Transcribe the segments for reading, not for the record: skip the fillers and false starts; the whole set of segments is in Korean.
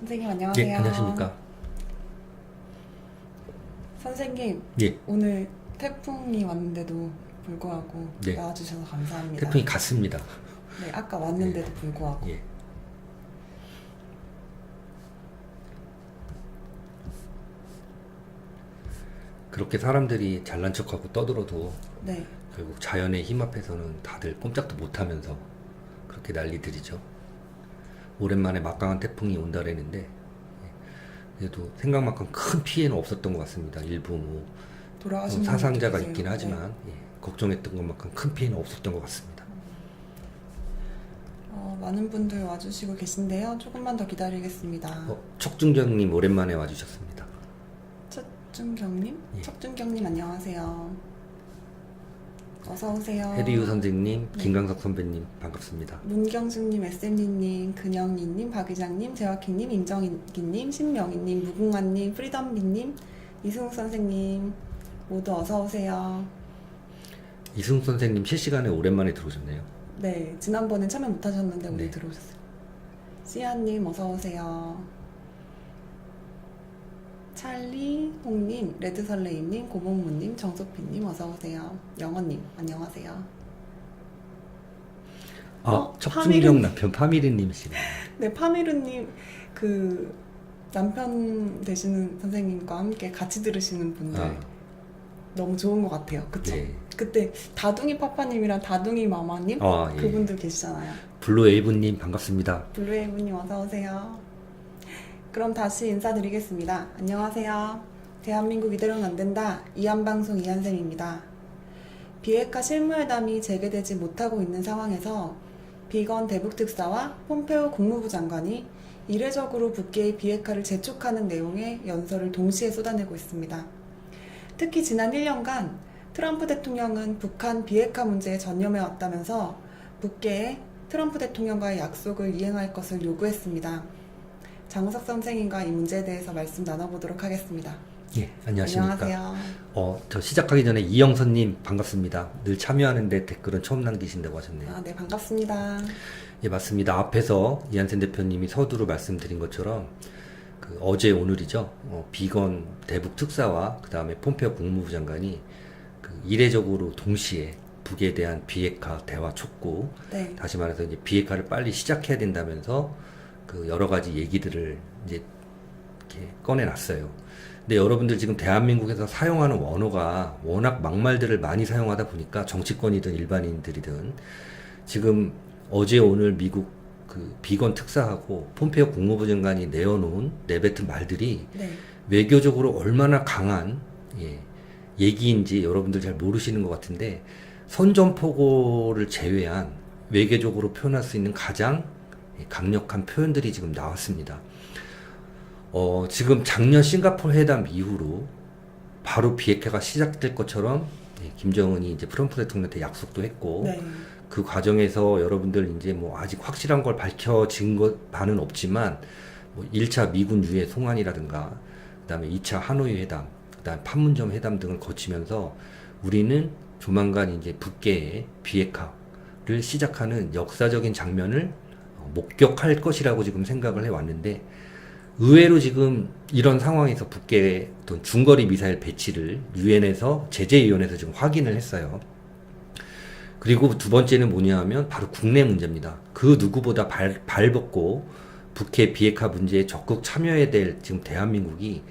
선생님 안녕하세요. 예, 안녕하십니까. 선생님, 예, 오늘 태풍이 왔는데도 불구하고 네. 나와주셔서 감사합니다. 태풍이 갔습니다. 네, 아까 왔는데도 예. 불구하고. 예. 그렇게 사람들이 잘난 척하고 떠들어도 네, 결국 자연의 힘 앞에서는 다들 꼼짝도 못하면서 그렇게 난리들이죠. 오랜만에 막강한 태풍이 온다랬는데 그래도 생각만큼 큰 피해는 없었던 것 같습니다. 일부 뭐 돌아가신 사상자가 분들도 있긴 계세요. 하지만 네. 걱정했던 것만큼 큰 피해는 없었던 것 같습니다. 많은 분들 와주시고 계신데요. 조금만 더 기다리겠습니다. 척중정님 오랜만에 와주셨습니다. 척준경님? 예. 척준경님 안녕하세요. 어서 오세요. 해리유 선생님, 네. 김강석 선배님 반갑습니다. 문경수님, SMD님, 근영희님, 박의장님, 재화킹님, 임정기님, 신명희님, 무궁화님, 프리덤비님, 이승욱 선생님 모두 어서 오세요. 이승욱 선생님 실시간에 오랜만에 들어오셨네요. 네, 지난번엔 참여 못하셨는데 오늘 네. 들어오셨어요. 시아님 어서 오세요. 찰리, 홍님, 레드설레임님, 고목무님, 정소피님 어서 오세요. 영원님 안녕하세요. 척중경 남편 파미르님이시네. 네, 파미르님 그 남편 되시는 선생님과 함께 같이 들으시는 분들 너무 좋은 것 같아요. 그쵸? 네. 그때 다둥이 파파님이랑 다둥이 마마님 예. 그분들 계시잖아요. 블루 에이브님 반갑습니다. 블루웨이브님 어서 오세요. 그럼 다시 인사드리겠습니다. 안녕하세요. 대한민국 이대로는 안 된다. 이한방송 이한쌤입니다. 비핵화 실무회담이 재개되지 못하고 있는 상황에서 비건 대북특사와 폼페오 국무부 장관이 이례적으로 북계의 비핵화를 재촉하는 내용의 연설을 동시에 쏟아내고 있습니다. 특히 지난 1년간 트럼프 대통령은 북한 비핵화 문제에 전념해 왔다면서 북계에 트럼프 대통령과의 약속을 이행할 것을 요구했습니다. 장우석 선생님과 이 문제에 대해서 말씀 나눠보도록 하겠습니다. 예, 안녕하십니까. 안녕하세요. 저 시작하기 전에 이영선님 반갑습니다. 늘 참여하는데 댓글은 처음 남기신다고 하셨네요. 네, 반갑습니다. 예, 맞습니다. 앞에서 이한센 대표님이 서두로 말씀드린 것처럼 어제 오늘이죠. 비건 대북 특사와 그 다음에 폼페오 국무부 장관이 이례적으로 동시에 북에 대한 비핵화 대화 촉구, 네, 다시 말해서 이제 비핵화를 빨리 시작해야 된다면서 여러 가지 얘기들을 이제 이렇게 꺼내놨어요. 근데 여러분들 지금 대한민국에서 사용하는 원어가 워낙 막말들을 많이 사용하다 보니까 정치권이든 일반인들이든 지금 어제 오늘 미국 비건 특사하고 폼페오 국무부 장관이 내뱉은 말들이 네, 외교적으로 얼마나 강한 얘기인지 여러분들 잘 모르시는 것 같은데 선전포고를 제외한 외교적으로 표현할 수 있는 가장 강력한 표현들이 지금 나왔습니다. 지금 작년 싱가포르 회담 이후로 바로 비핵화가 시작될 것처럼 김정은이 이제 트럼프 대통령한테 약속도 했고 네, 그 과정에서 여러분들 이제 뭐 아직 확실한 걸 밝혀진 것 바는 없지만 뭐 1차 미군 유해 송환이라든가 그다음에 2차 하노이 회담, 그다음에 판문점 회담 등을 거치면서 우리는 조만간 이제 북계의 비핵화를 시작하는 역사적인 장면을 목격할 것이라고 지금 생각을 해왔는데 의외로 지금 이런 상황에서 북계의 어떤 중거리 미사일 배치를 유엔에서 제재위원회에서 지금 확인을 했어요. 그리고 두 번째는 뭐냐 하면 바로 국내 문제입니다. 그 누구보다 발벗고 북해 비핵화 문제에 적극 참여해야 될 지금 대한민국이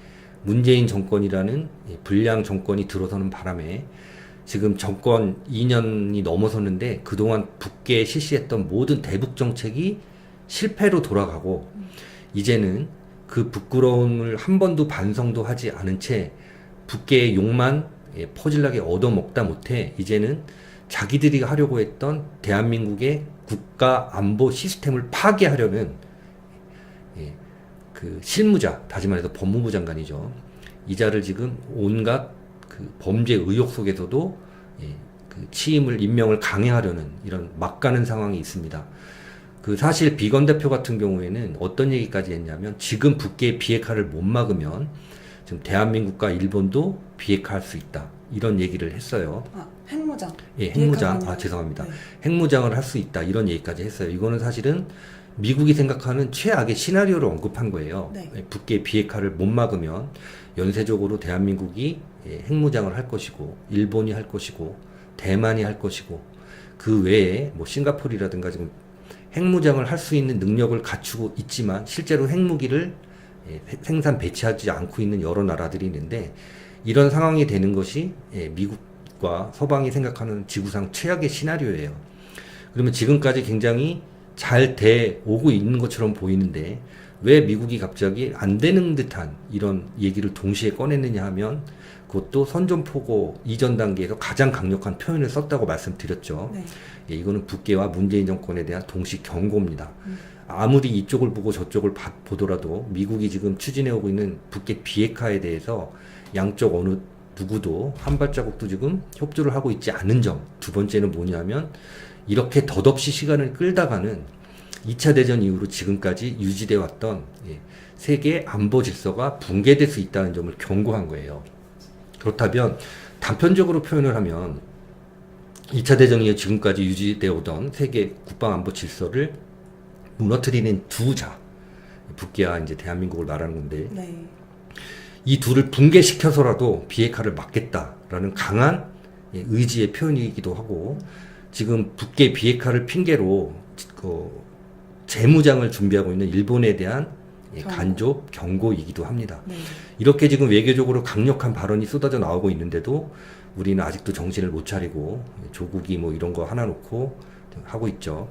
문재인 정권이라는 불량 정권이 들어서는 바람에 지금 정권 2년이 넘어섰는데 그동안 북계에 실시했던 모든 대북 정책이 실패로 돌아가고 이제는 그 부끄러움을 한 번도 반성도 하지 않은 채 북계의 욕만 퍼질나게 얻어먹다 못해 이제는 자기들이 하려고 했던 대한민국의 국가 안보 시스템을 파괴하려는 그 실무자, 다시 말해서 법무부 장관이죠. 이 자를 지금 온갖 범죄 의혹 속에서도 취임을 임명을 강행하려는 이런 막가는 상황이 있습니다. 사실 비건 대표 같은 경우에는 어떤 얘기까지 했냐면 지금 북계의 비핵화를 못 막으면 지금 대한민국과 일본도 비핵화할 수 있다. 이런 얘기를 했어요. 핵무장. 예, 핵무장. 죄송합니다. 네. 핵무장을 할 수 있다. 이런 얘기까지 했어요. 이거는 사실은 미국이 생각하는 최악의 시나리오를 언급한 거예요. 네. 북의 비핵화를 못 막으면 연쇄적으로 대한민국이 핵무장을 할 것이고, 일본이 할 것이고, 대만이 할 것이고, 그 외에 뭐 싱가포르라든가 지금 핵무장을 할 수 있는 능력을 갖추고 있지만 실제로 핵무기를 생산 배치하지 않고 있는 여러 나라들이 있는데, 이런 상황이 되는 것이 미국과 서방이 생각하는 지구상 최악의 시나리오예요. 그러면 지금까지 굉장히 잘 돼 오고 있는 것처럼 보이는데 왜 미국이 갑자기 안 되는 듯한 이런 얘기를 동시에 꺼냈느냐 하면, 그것도 선전포고 이전 단계에서 가장 강력한 표현을 썼다고 말씀드렸죠. 네. 이거는 북계와 문재인 정권에 대한 동시 경고입니다. 아무리 이쪽을 보고 저쪽을 보더라도 미국이 지금 추진해오고 있는 북계 비핵화에 대해서 양쪽 어느 누구도 한 발자국도 지금 협조를 하고 있지 않은 점. 두 번째는 뭐냐면, 이렇게 덧없이 시간을 끌다가는 2차 대전 이후로 지금까지 유지되어 왔던 세계 안보 질서가 붕괴될 수 있다는 점을 경고한 거예요. 그렇다면 단편적으로 표현을 하면 2차 대전 이후 지금까지 유지되어 오던 세계 국방 안보 질서를 무너뜨리는 두 자, 북계와 이제 대한민국을 말하는 건데, 네. 이 둘을 붕괴시켜서라도 비핵화를 막겠다라는 강한 의지의 표현이기도 하고, 지금 북계 비핵화를 핑계로 재무장을 준비하고 있는 일본에 대한 간접 경고이기도 합니다. 네. 이렇게 지금 외교적으로 강력한 발언이 쏟아져 나오고 있는데도 우리는 아직도 정신을 못 차리고 조국이 뭐 이런 거 하나 놓고 하고 있죠.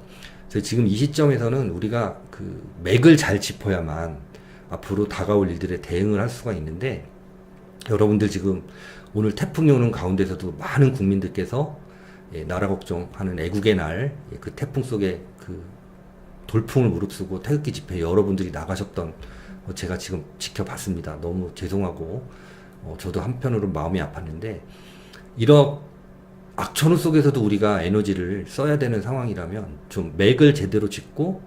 그래서 지금 이 시점에서는 우리가 그 맥을 잘 짚어야만 앞으로 다가올 일들에 대응을 할 수가 있는데, 여러분들 지금 오늘 태풍이 오는 가운데서도 많은 국민들께서 나라 걱정하는 애국의 날, 그 태풍 속에 그 돌풍을 무릅쓰고 태극기 집회 여러분들이 나가셨던 제가 지금 지켜봤습니다. 너무 죄송하고 저도 한편으로 마음이 아팠는데, 이런 악천후 속에서도 우리가 에너지를 써야 되는 상황이라면 좀 맥을 제대로 짚고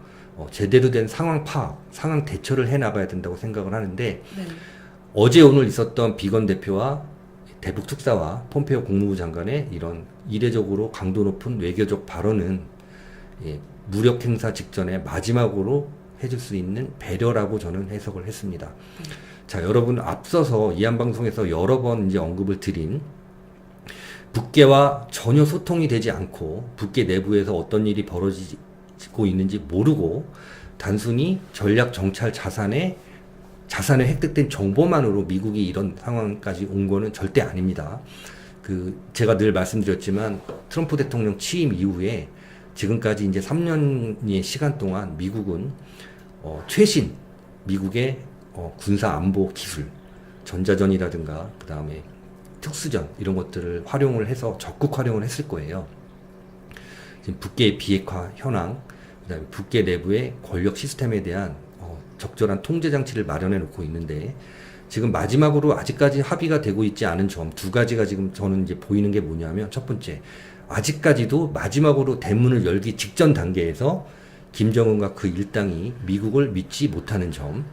제대로 된 상황 파악, 상황 대처를 해 나가야 된다고 생각을 하는데, 네. 어제 오늘 있었던 비건 대표와 대북 특사와 폼페이오 국무부 장관의 이런 이례적으로 강도 높은 외교적 발언은 무력 행사 직전에 마지막으로 해줄 수 있는 배려라고 저는 해석을 했습니다. 자, 여러분, 앞서서 이한방송에서 여러 번 이제 언급을 드린 북계와 전혀 소통이 되지 않고 북계 내부에서 어떤 일이 벌어지고 있는지 모르고 단순히 전략 정찰 자산에 획득된 정보만으로 미국이 이런 상황까지 온 거는 절대 아닙니다. 제가 늘 말씀드렸지만 트럼프 대통령 취임 이후에 지금까지 이제 3년의 시간 동안 미국은 최신 미국의 군사 안보 기술, 전자전이라든가 그 다음에 특수전 이런 것들을 활용을 해서 적극 활용을 했을 거예요. 지금 북계의 비핵화 현황, 그 다음에 북계 내부의 권력 시스템에 대한 적절한 통제 장치를 마련해 놓고 있는데, 지금 마지막으로 아직까지 합의가 되고 있지 않은 점 두 가지가 지금 저는 이제 보이는 게 뭐냐면, 첫 번째, 아직까지도 마지막으로 대문을 열기 직전 단계에서 김정은과 그 일당이 미국을 믿지 못하는 점.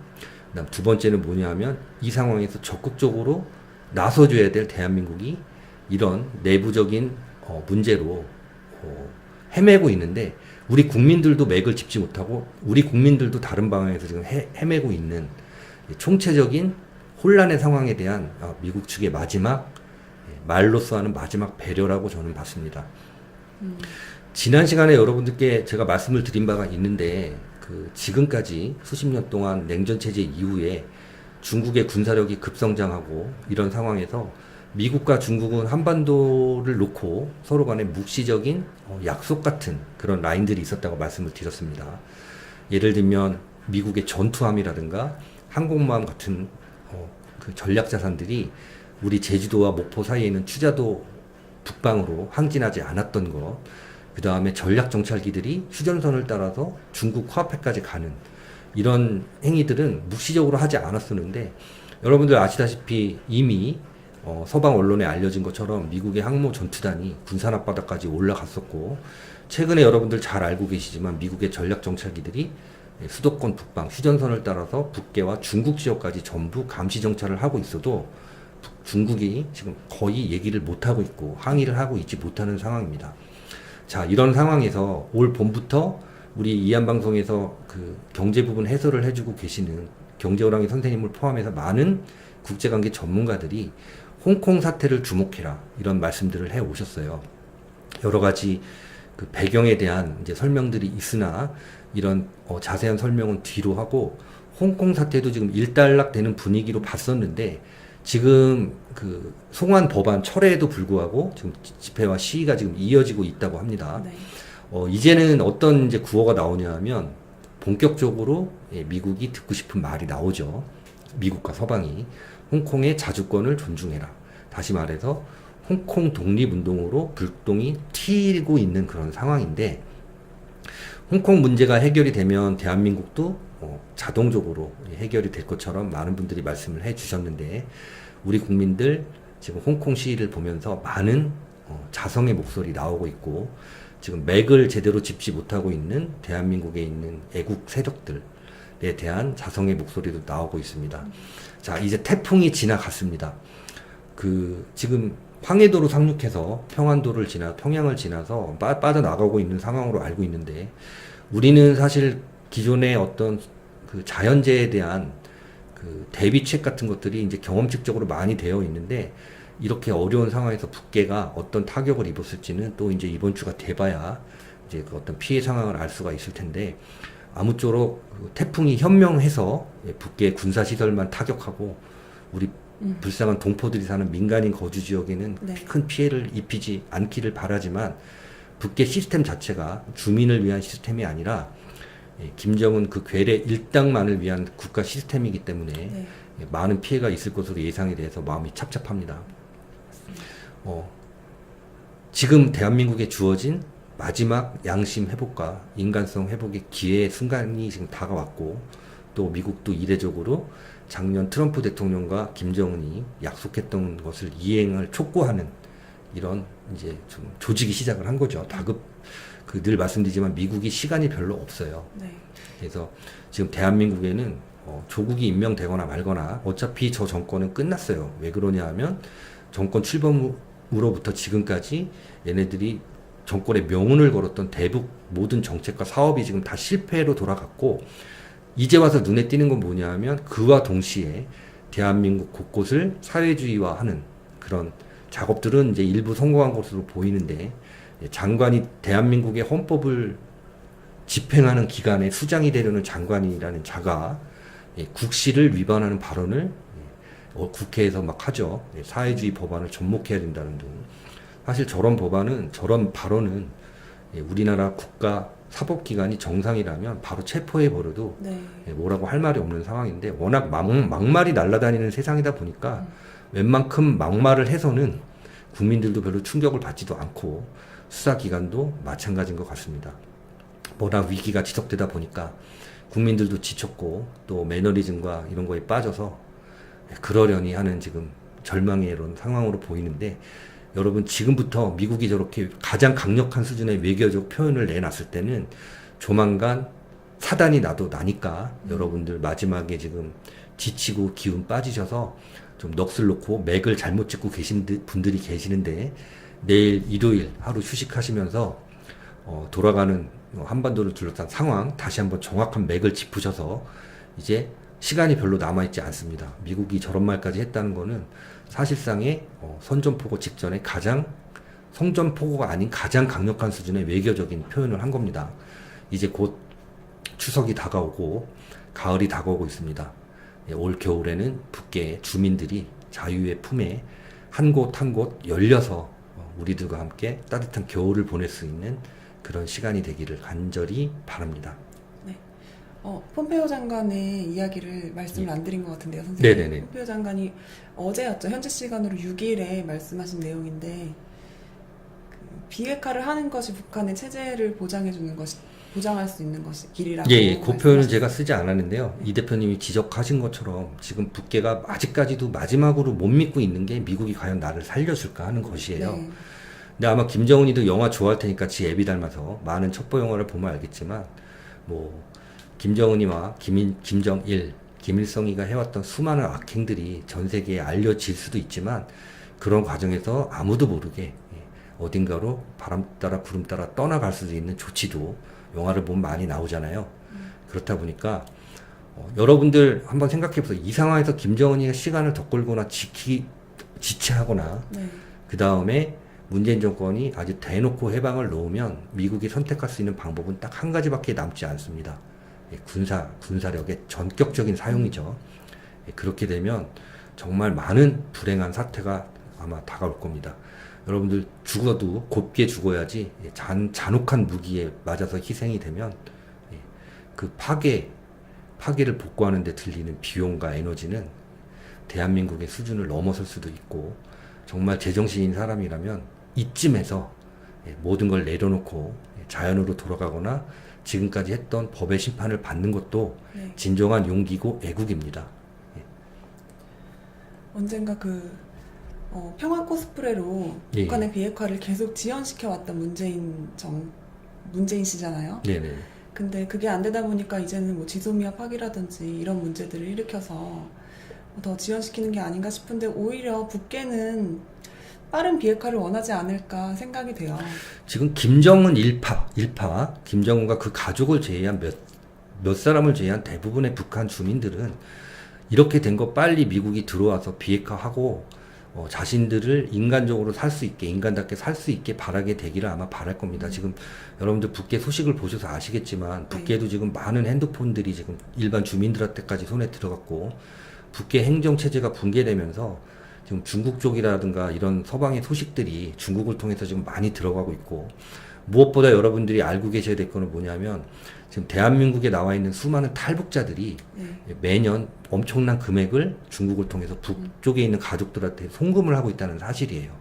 그다음 두 번째는 뭐냐면, 이 상황에서 적극적으로 나서줘야 될 대한민국이 이런 내부적인 문제로 헤매고 있는데, 우리 국민들도 맥을 짚지 못하고 우리 국민들도 다른 방향에서 지금 헤매고 있는 총체적인 혼란의 상황에 대한 미국 측의 마지막, 말로써 하는 마지막 배려라고 저는 봤습니다. 지난 시간에 여러분들께 제가 말씀을 드린 바가 있는데, 지금까지 수십 년 동안 냉전체제 이후에 중국의 군사력이 급성장하고 이런 상황에서 미국과 중국은 한반도를 놓고 서로 간에 묵시적인 약속 같은 그런 라인들이 있었다고 말씀을 드렸습니다. 예를 들면 미국의 전투함이라든가 항공모함 같은 그 전략 자산들이 우리 제주도와 목포 사이에 있는 추자도 북방으로 항진하지 않았던 것, 그 다음에 전략 정찰기들이 휴전선을 따라서 중국 코앞에까지 가는 이런 행위들은 묵시적으로 하지 않았었는데, 여러분들 아시다시피 이미 서방 언론에 알려진 것처럼 미국의 항모 전투단이 군산 앞바다까지 올라갔었고, 최근에 여러분들 잘 알고 계시지만 미국의 전략 정찰기들이 수도권 북방 휴전선을 따라서 북계와 중국 지역까지 전부 감시 정찰을 하고 있어도 중국이 지금 거의 얘기를 못하고 있고 항의를 하고 있지 못하는 상황입니다. 자, 이런 상황에서 올 봄부터 우리 이한 방송에서 그 경제 부분 해설을 해주고 계시는 경제호랑이 선생님을 포함해서 많은 국제관계 전문가들이 홍콩 사태를 주목해라 이런 말씀들을 해 오셨어요. 여러 가지 그 배경에 대한 이제 설명들이 있으나 이런 자세한 설명은 뒤로 하고 홍콩 사태도 지금 일단락되는 분위기로 봤었는데 지금 그 송환 법안 철회에도 불구하고 지금 집회와 시위가 지금 이어지고 있다고 합니다. 네. 이제는 어떤 이제 구호가 나오냐 하면 본격적으로 미국이 듣고 싶은 말이 나오죠. 미국과 서방이 홍콩의 자주권을 존중해라. 다시 말해서 홍콩 독립운동으로 불똥이 튀고 있는 그런 상황인데 홍콩 문제가 해결이 되면 대한민국도 자동적으로 해결이 될 것처럼 많은 분들이 말씀을 해 주셨는데 우리 국민들 지금 홍콩 시위를 보면서 많은 자성의 목소리 나오고 있고 지금 맥을 제대로 짚지 못하고 있는 대한민국에 있는 애국 세력들에 대한 자성의 목소리도 나오고 있습니다. 자, 이제 태풍이 지나갔습니다. 지금 황해도로 상륙해서 평안도를 평양을 지나서 빠져나가고 있는 상황으로 알고 있는데 우리는 사실 기존의 어떤 그 자연재해에 대한 그 대비책 같은 것들이 이제 경험칙적으로 많이 되어 있는데 이렇게 어려운 상황에서 북계가 어떤 타격을 입었을지는 또 이제 이번 주가 돼봐야 이제 그 어떤 피해 상황을 알 수가 있을 텐데 아무쪼록 그 태풍이 현명해서 북계 군사시설만 타격하고 우리 불쌍한 동포들이 사는 민간인 거주 지역에는 네. 큰 피해를 입히지 않기를 바라지만 북계 시스템 자체가 주민을 위한 시스템이 아니라 김정은 그 괴뢰 일당만을 위한 국가 시스템이기 때문에 네. 많은 피해가 있을 것으로 예상이 돼서 마음이 찹찹합니다. 지금 대한민국에 주어진 마지막 양심 회복과 인간성 회복의 기회의 순간이 지금 다가왔고 또 미국도 이례적으로 작년 트럼프 대통령과 김정은이 약속했던 것을 이행을 촉구하는 이런 이제 좀 조직이 시작을 한 거죠. 늘 말씀드리지만 미국이 시간이 별로 없어요. 네. 그래서 지금 대한민국에는 조국이 임명되거나 말거나 어차피 저 정권은 끝났어요. 왜 그러냐 하면 정권 출범으로부터 지금까지 얘네들이 정권의 명운을 걸었던 대북 모든 정책과 사업이 지금 다 실패로 돌아갔고 이제 와서 눈에 띄는 건 뭐냐 하면 그와 동시에 대한민국 곳곳을 사회주의화하는 그런 작업들은 이제 일부 성공한 것으로 보이는데 장관이 대한민국의 헌법을 집행하는 기관의 수장이 되려는 장관이라는 자가 국시를 위반하는 발언을 국회에서 막 하죠. 사회주의 법안을 접목해야 된다는 등. 사실 저런 발언은 우리나라 국가 사법기관이 정상이라면 바로 체포해버려도 네. 뭐라고 할 말이 없는 상황인데 워낙 막말이 날아다니는 세상이다 보니까 웬만큼 막말을 해서는 국민들도 별로 충격을 받지도 않고 수사기관도 마찬가지인 것 같습니다. 워낙 위기가 지속되다 보니까 국민들도 지쳤고 또 매너리즘과 이런 거에 빠져서 그러려니 하는 지금 절망의 이런 상황으로 보이는데 여러분 지금부터 미국이 저렇게 가장 강력한 수준의 외교적 표현을 내놨을 때는 조만간 사단이 나니까 여러분들 마지막에 지금 지치고 기운 빠지셔서 좀 넋을 놓고 맥을 잘못 짚고 계신 분들이 계시는데 내일 일요일 하루 휴식하시면서 돌아가는 한반도를 둘러싼 상황 다시 한번 정확한 맥을 짚으셔서 이제 시간이 별로 남아있지 않습니다. 미국이 저런 말까지 했다는 거는 사실상의 선전포고 직전에 성전포고가 아닌 가장 강력한 수준의 외교적인 표현을 한 겁니다. 이제 곧 추석이 다가오고 가을이 다가오고 있습니다. 올 겨울에는 북계 주민들이 자유의 품에 한 곳 한 곳 열려서 우리들과 함께 따뜻한 겨울을 보낼 수 있는 그런 시간이 되기를 간절히 바랍니다. 네. 폼페이오 장관의 이야기를 말씀을 안 드린 것 같은데요, 선생님. 네네네. 폼페이오 장관이 어제였죠. 현지 시간으로 6일에 말씀하신 내용인데 비핵화를 하는 것이 북한의 체제를 보장할 수 있는 것이 길이라고. 예, 그 표현은 제가 쓰지 않았는데요. 이 대표님이 지적하신 것처럼 지금 북계가 아직까지도 마지막으로 못 믿고 있는 게 미국이 과연 나를 살려줄까 하는 것이에요. 네. 근데 아마 김정은이도 영화 좋아할 테니까 지 애비 닮아서 많은 첩보 영화를 보면 알겠지만 김정은이와 김정일, 김일성이가 해왔던 수많은 악행들이 전 세계에 알려질 수도 있지만 그런 과정에서 아무도 모르게 어딘가로 바람 따라 구름 따라 떠나갈 수도 있는 조치도 영화를 보면 많이 나오잖아요. 그렇다 보니까 여러분들 한번 생각해보세요. 이 상황에서 김정은이가 시간을 더 끌거나 지체하거나 네. 그 다음에 문재인 정권이 아주 대놓고 해방을 놓으면 미국이 선택할 수 있는 방법은 딱 한 가지밖에 남지 않습니다. 군사력의 전격적인 사용이죠. 그렇게 되면 정말 많은 불행한 사태가 아마 다가올 겁니다. 여러분들 죽어도 곱게 죽어야지 잔혹한 무기에 맞아서 희생이 되면 그 파괴를 복구하는 데 들리는 비용과 에너지는 대한민국의 수준을 넘어설 수도 있고 정말 제정신인 사람이라면 이쯤에서 모든 걸 내려놓고 자연으로 돌아가거나 지금까지 했던 법의 심판을 받는 것도 네. 진정한 진정한 용기고 애국입니다. 언젠가 평화 코스프레로 예. 북한의 비핵화를 계속 지연시켜왔던 문재인 씨잖아요. 네네. 근데 그게 안 되다 보니까 이제는 뭐 지소미아 파기라든지 이런 문제들을 일으켜서 더 지연시키는 게 아닌가 싶은데 오히려 북계는 빠른 비핵화를 원하지 않을까 생각이 돼요. 지금 김정은 일파, 김정은과 그 가족을 제외한 몇 사람을 제외한 대부분의 북한 주민들은 이렇게 된 거 빨리 미국이 들어와서 비핵화하고 자신들을 인간적으로 살 수 있게, 인간답게 살 수 있게 바라게 되기를 아마 바랄 겁니다. 지금 여러분들 북계 소식을 보셔서 아시겠지만 북계도 지금 많은 핸드폰들이 지금 일반 주민들한테까지 손에 들어갔고 북계 행정체제가 붕괴되면서 지금 중국 쪽이라든가 이런 서방의 소식들이 중국을 통해서 지금 많이 들어가고 있고 무엇보다 여러분들이 알고 계셔야 될 거는 뭐냐면 지금 대한민국에 나와 있는 수많은 탈북자들이 네. 매년 엄청난 금액을 중국을 통해서 북쪽에 있는 가족들한테 송금을 하고 있다는 사실이에요.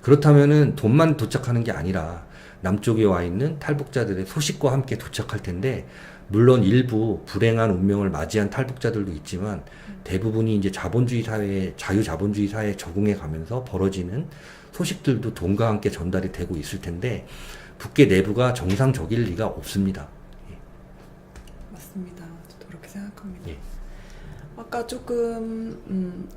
그렇다면은 돈만 도착하는 게 아니라 남쪽에 와 있는 탈북자들의 소식과 함께 도착할 텐데 물론 일부 불행한 운명을 맞이한 탈북자들도 있지만 대부분이 이제 자본주의 사회에 자유자본주의 사회에 적응해 가면서 벌어지는 소식들도 돈과 함께 전달이 되고 있을 텐데 북계 내부가 정상적일 리가 없습니다. 맞습니다. 저도 그렇게 생각합니다. 예. 아까 조금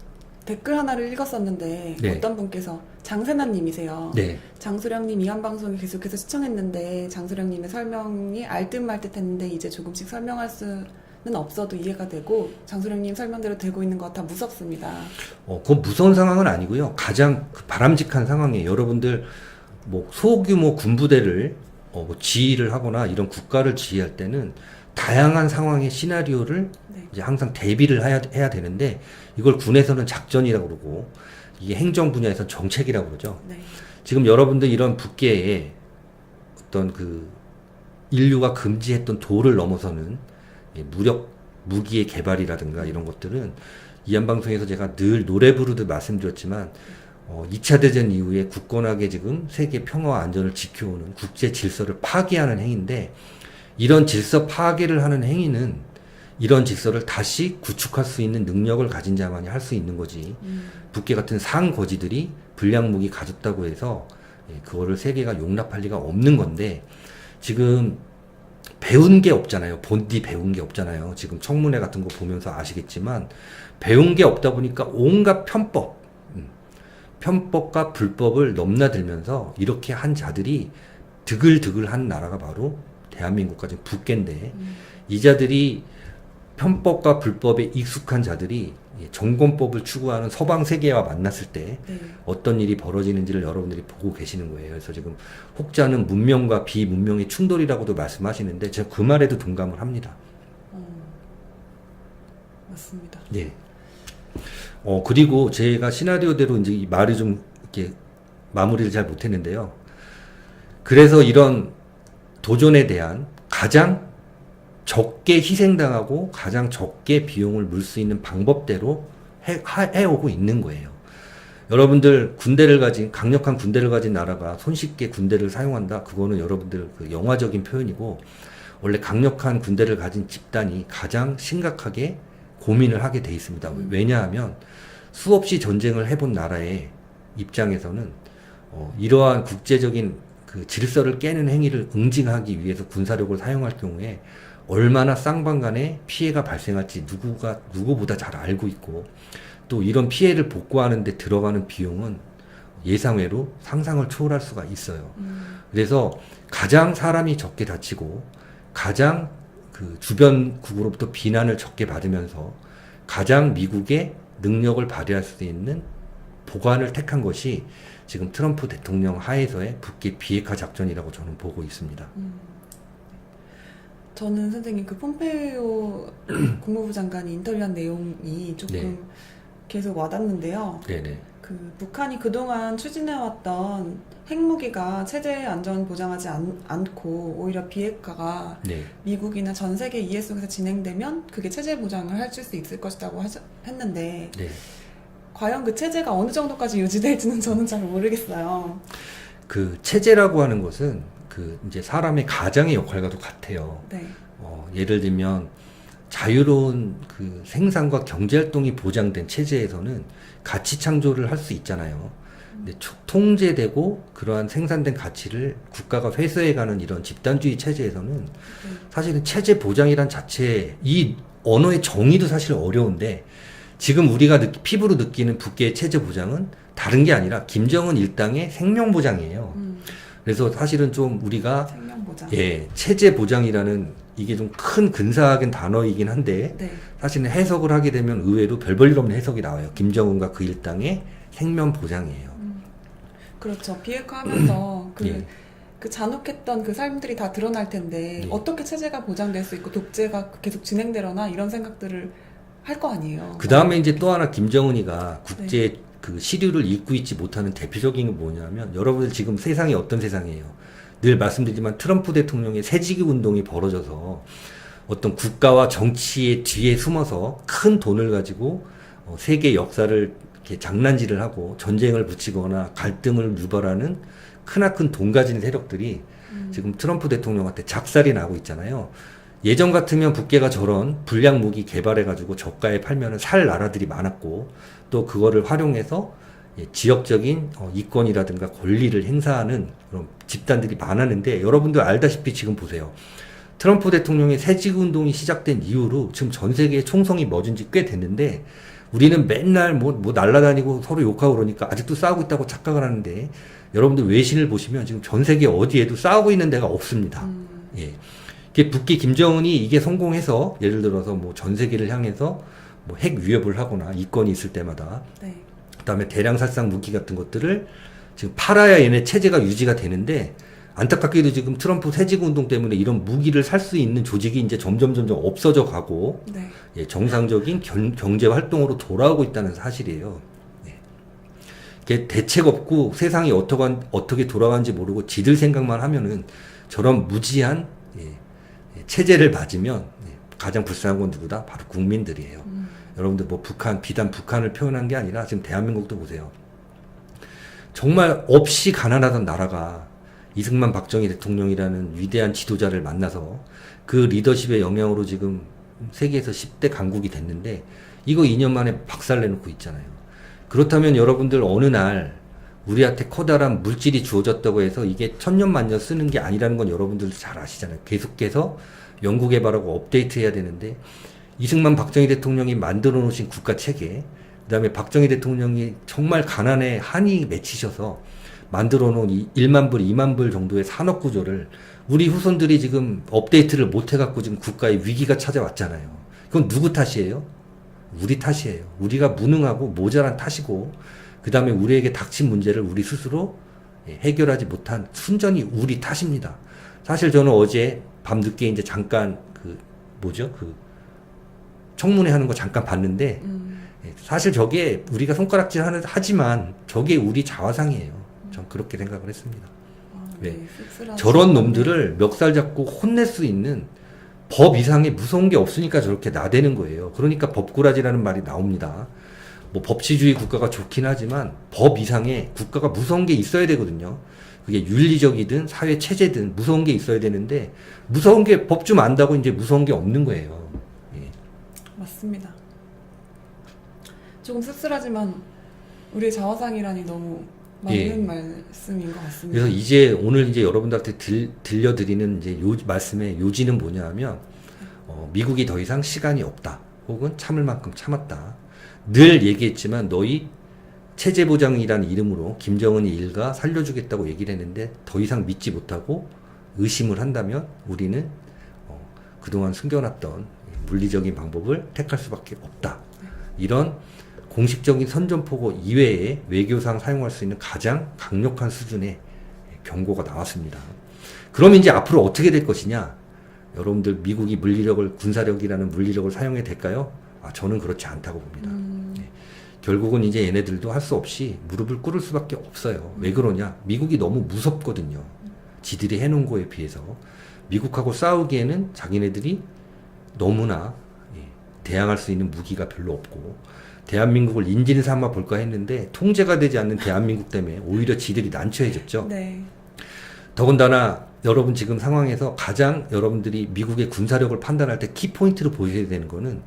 댓글 하나를 읽었었는데 네. 어떤 분께서 장세나님이세요. 네. 장수령님 이한 방송을 계속해서 시청했는데 장수령님의 설명이 알듯 말듯 했는데 이제 조금씩 설명할 수는 없어도 이해가 되고 장수령님 설명대로 되고 있는 것 같아 무섭습니다. 그건 무서운 상황은 아니고요. 가장 바람직한 상황이에요. 여러분들 뭐 소규모 군부대를 뭐 지휘를 하거나 이런 국가를 지휘할 때는 다양한 상황의 시나리오를 네. 이제 항상 대비를 해야 되는데 이걸 군에서는 작전이라고 그러고 이게 행정 분야에서 정책이라고 그러죠. 네. 지금 여러분들 이런 북계에 어떤 그 인류가 금지했던 도를 넘어서는 무기의 개발이라든가 이런 것들은 이한방송에서 제가 늘 노래 부르듯 말씀드렸지만 2차 대전 이후에 굳건하게 지금 세계 평화와 안전을 지켜오는 국제 질서를 파괴하는 행위인데 이런 질서 파괴를 하는 행위는 이런 질서를 다시 구축할 수 있는 능력을 가진 자만이 할 수 있는 거지. 북계 같은 상거지들이 불량 무기 가졌다고 해서 그거를 세계가 용납할 리가 없는 건데 지금 배운 게 없잖아요. 본디 배운 게 없잖아요. 지금 청문회 같은 거 보면서 아시겠지만 배운 게 없다 보니까 온갖 편법과 불법을 넘나들면서 이렇게 한 자들이 드글드글한 나라가 바로 대한민국과 지금 북계인데 이 자들이 편법과 불법에 익숙한 자들이 정권법을 추구하는 서방 세계와 만났을 때 네. 어떤 일이 벌어지는지를 여러분들이 보고 계시는 거예요. 그래서 지금 혹자는 문명과 비문명의 충돌이라고도 말씀하시는데 제가 그 말에도 동감을 합니다. 맞습니다. 예. 그리고 제가 시나리오대로 이제 이 말을 좀 이렇게 마무리를 잘 못했는데요. 그래서 이런 도전에 대한 가장 적게 희생당하고 가장 적게 비용을 물 수 있는 방법대로 해오고 있는 거예요. 여러분들 강력한 군대를 가진 나라가 손쉽게 군대를 사용한다. 그거는 여러분들 그 영화적인 표현이고 원래 강력한 군대를 가진 집단이 가장 심각하게 고민을 하게 돼 있습니다. 왜냐하면 수없이 전쟁을 해본 나라의 입장에서는 이러한 국제적인 그 질서를 깨는 행위를 응징하기 위해서 군사력을 사용할 경우에 얼마나 쌍방간에 피해가 발생할지 누구보다 잘 알고 있고 또 이런 피해를 복구하는 데 들어가는 비용은 예상외로 상상을 초월할 수가 있어요. 그래서 가장 사람이 적게 다치고 가장 그 주변국으로부터 비난을 적게 받으면서 가장 미국의 능력을 발휘할 수 있는 보관을 택한 것이 지금 트럼프 대통령 하에서의 북계 비핵화 작전이라고 저는 보고 있습니다. 저는 선생님 그 폼페이오 국무부 장관이 인터뷰한 내용이 조금 네. 계속 와닿는데요. 네네. 그 북한이 그동안 추진해왔던 핵무기가 체제 안전 보장하지 않고 오히려 비핵화가 네. 미국이나 전 세계 이해 속에서 진행되면 그게 체제 보장을 해줄 수 있을 것이라고 했는데 네. 과연 그 체제가 어느 정도까지 유지될지는 저는 잘 모르겠어요. 그 체제라고 하는 것은 그 이제 사람의 가장의 역할과도 같아요. 네. 예를 들면 자유로운 그 생산과 경제 활동이 보장된 체제에서는 가치 창조를 할 수 있잖아요. 근데 통제되고 그러한 생산된 가치를 국가가 회수해가는 이런 집단주의 체제에서는 사실은 체제 보장이란 자체 이 언어의 정의도 사실 어려운데 지금 우리가 피부로 느끼는 북계의 체제 보장은 다른 게 아니라 김정은 일당의 생명 보장이에요. 그래서 사실은 좀 우리가 생명 보장. 예, 체제 보장이라는 이게 좀 큰 근사하긴 단어이긴 한데 네. 사실은 해석을 하게 되면 의외로 별 볼 일 없는 해석이 나와요. 김정은과 그 일당의 생명 보장이에요. 그렇죠. 비핵화하면서 예. 그 잔혹했던 그 삶들이 다 드러날 텐데 예. 어떻게 체제가 보장될 수 있고 독재가 계속 진행되려나 이런 생각들을 할 거 아니에요. 그 다음에 이제 또 하나 김정은이가 국제 그 시류를 읽고 있지 못하는 대표적인 게 뭐냐면 여러분들 지금 세상이 어떤 세상이에요. 늘 말씀드리지만 트럼프 대통령의 새지기 운동이 벌어져서 어떤 국가와 정치의 뒤에 숨어서 큰 돈을 가지고 세계 역사를 이렇게 장난질을 하고 전쟁을 붙이거나 갈등을 유발하는 크나큰 돈 가진 세력들이 지금 트럼프 대통령한테 작살이 나고 있잖아요. 예전 같으면 북계가 저런 불량 무기 개발해가지고 저가에 팔면은 살 나라들이 많았고 또 그거를 활용해서 지역적인 이권이라든가 권리를 행사하는 그런 집단들이 많았는데 여러분들 알다시피 지금 보세요. 트럼프 대통령의 새지구 운동이 시작된 이후로 지금 전 세계에 총성이 멎은 지 꽤 됐는데 우리는 맨날 뭐 날라다니고 서로 욕하고 그러니까 아직도 싸우고 있다고 착각을 하는데 여러분들 외신을 보시면 지금 전 세계 어디에도 싸우고 있는 데가 없습니다. 예. 이게 북계 김정은이 이게 성공해서 예를 들어서 뭐 전 세계를 향해서 뭐 핵 위협을 하거나 이권이 있을 때마다 네. 그다음에 대량 살상 무기 같은 것들을 지금 팔아야 얘네 체제가 유지가 되는데 안타깝게도 지금 트럼프 새지구 운동 때문에 이런 무기를 살 수 있는 조직이 이제 점점 없어져 가고 네. 예, 정상적인 경제 활동으로 돌아오고 있다는 사실이에요. 예. 이게 대책 없고 세상이 어떻게 돌아가는지 모르고 지들 생각만 하면은 저런 무지한 체제를 맞으면 가장 불쌍한 건 누구다? 바로 국민들이에요. 여러분들 뭐 비단 북한을 표현한 게 아니라 지금 대한민국도 보세요. 정말 없이 가난하던 나라가 이승만 박정희 대통령이라는 위대한 지도자를 만나서 그 리더십의 영향으로 지금 세계에서 10대 강국이 됐는데 이거 2년 만에 박살내놓고 있잖아요. 그렇다면 여러분들 어느 날 우리한테 커다란 물질이 주어졌다고 해서 이게 천년만년 쓰는 게 아니라는 건 여러분들도 잘 아시잖아요. 계속해서 연구개발하고 업데이트해야 되는데 이승만 박정희 대통령이 만들어 놓으신 국가 체계 그 다음에 박정희 대통령이 정말 가난에 한이 맺히셔서 만들어 놓은 1만 불, 2만 불 정도의 산업 구조를 우리 후손들이 지금 업데이트를 못 해갖고 지금 국가에 위기가 찾아왔잖아요. 그건 누구 탓이에요? 우리 탓이에요. 우리가 무능하고 모자란 탓이고 그 다음에 우리에게 닥친 문제를 우리 스스로 해결하지 못한 순전히 우리 탓입니다. 사실 저는 어제 밤늦게 이제 잠깐 청문회 하는 거 잠깐 봤는데 사실 저게 우리가 손가락질 하지만 저게 우리 자화상이에요. 전 그렇게 생각을 했습니다. 왜? 저런 놈들을 멱살 잡고 혼낼 수 있는 법 이상의 무서운 게 없으니까 저렇게 나대는 거예요. 그러니까 법꾸라지라는 말이 나옵니다. 뭐 법치주의 국가가 좋긴 하지만 법 이상의 국가가 무서운 게 있어야 되거든요. 그게 윤리적이든 사회 체제든 무서운 게 있어야 되는데 무서운 게 법 좀 안다고 이제 무서운 게 없는 거예요. 예. 맞습니다. 조금 씁쓸하지만 우리의 자화상이라니 너무 맞는 말씀인 것 같습니다. 그래서 오늘 이제 여러분들한테 들려드리는 이제 말씀의 요지는 뭐냐면 미국이 더 이상 시간이 없다. 혹은 참을 만큼 참았다. 늘 얘기했지만 너희 체제 보장이라는 이름으로 김정은이 일가 살려주겠다고 얘기를 했는데 더 이상 믿지 못하고 의심을 한다면 우리는 그동안 숨겨놨던 물리적인 방법을 택할 수밖에 없다. 이런 공식적인 선전포고 이외에 외교상 사용할 수 있는 가장 강력한 수준의 경고가 나왔습니다. 그럼 이제 앞으로 어떻게 될 것이냐? 여러분들 미국이 물리력을 군사력이라는 물리력을 사용해야 될까요? 저는 그렇지 않다고 봅니다. 결국은 이제 얘네들도 할 수 없이 무릎을 꿇을 수밖에 없어요. 왜 그러냐? 미국이 너무 무섭거든요. 지들이 해놓은 거에 비해서. 미국하고 싸우기에는 자기네들이 너무나 대항할 수 있는 무기가 별로 없고, 대한민국을 인질 삼아 볼까 했는데 통제가 되지 않는 대한민국 때문에 오히려 지들이 난처해졌죠. 네. 더군다나 여러분 지금 상황에서 가장 여러분들이 미국의 군사력을 판단할 때 키포인트로 보셔야 되는 거는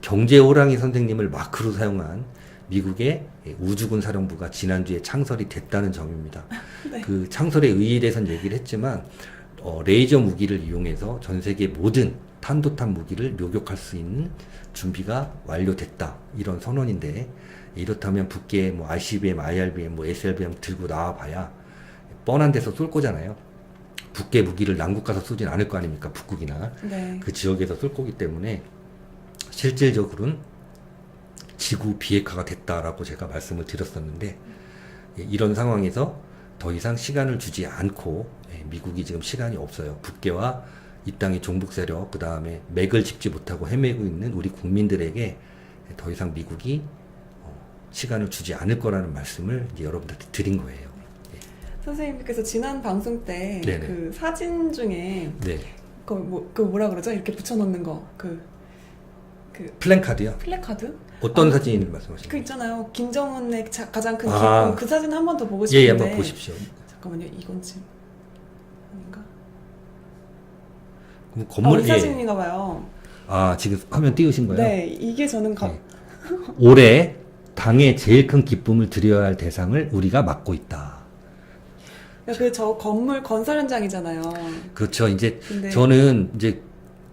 경제호랑이 선생님을 마크로 사용한 미국의 우주군 사령부가 지난주에 창설이 됐다는 점입니다. 네. 그 창설의 의의에 대해서는 얘기를 했지만 레이저 무기를 이용해서 전 세계 모든 탄도탄 무기를 요격할 수 있는 준비가 완료됐다. 이런 선언인데, 이렇다면 북계 뭐 ICBM, IRBM, 뭐 SLBM 들고 나와봐야 뻔한 데서 쏠 거잖아요. 북계 무기를 남국 가서 쏘진 않을 거 아닙니까? 북극이나 네. 그 지역에서 쏠 거기 때문에 실질적으로는 지구 비핵화가 됐다라고 제가 말씀을 드렸었는데, 이런 상황에서 더 이상 시간을 주지 않고 미국이 지금 시간이 없어요. 북계와 이 땅의 종북 세력, 그 다음에 맥을 짚지 못하고 헤매고 있는 우리 국민들에게 더 이상 미국이 시간을 주지 않을 거라는 말씀을 이제 여러분들한테 드린 거예요. 선생님께서 지난 방송 때 네네. 그 사진 중에 네. 그 뭐라 그러죠? 이렇게 붙여놓는 거. 그 플랜카드요? 플래카드? 어떤 사진을 말씀하시는 그 거예요? 있잖아요. 김정은의 가장 큰 아. 기쁨. 그 사진 한 번 더 보고 예, 싶은데. 한번 보십시오. 잠깐만요. 이건 지금 아닌가? 그럼 건물, 이 사진인가 봐요. 지금 화면 띄우신 거예요? 네, 이게 저는 네. 올해 당의 제일 큰 기쁨을 드려야 할 대상을 우리가 맡고 있다. 저 건물 건설 현장이잖아요. 그렇죠. 이제 근데 저는 이제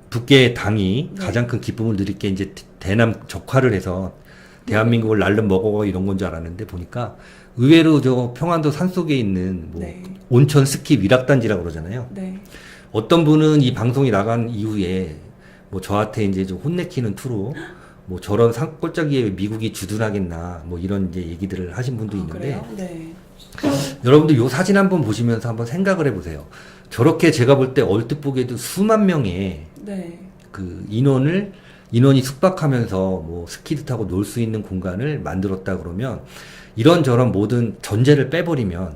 북계 당이 네. 가장 큰 기쁨을 누릴 게 이제 대남 적화를 해서 대한민국을 날름 먹어 이런 건 줄 알았는데 보니까 의외로 저 평안도 산속에 있는 뭐 네. 온천 스키 위락단지라고 그러잖아요. 네. 어떤 분은 이 방송이 나간 이후에 뭐 저한테 이제 좀 혼내키는 투로 뭐 저런 산골짜기에 미국이 주둔하겠나 뭐 이런 이제 얘기들을 하신 분도 있는데, 그래요? 네. 여러분들 요 사진 한번 보시면서 한번 생각을 해보세요. 저렇게 제가 볼 때 얼뜻 보기에도 수만 명의 네. 그 인원이 숙박하면서 뭐 스키도 타고 놀 수 있는 공간을 만들었다 그러면, 이런저런 모든 전제를 빼버리면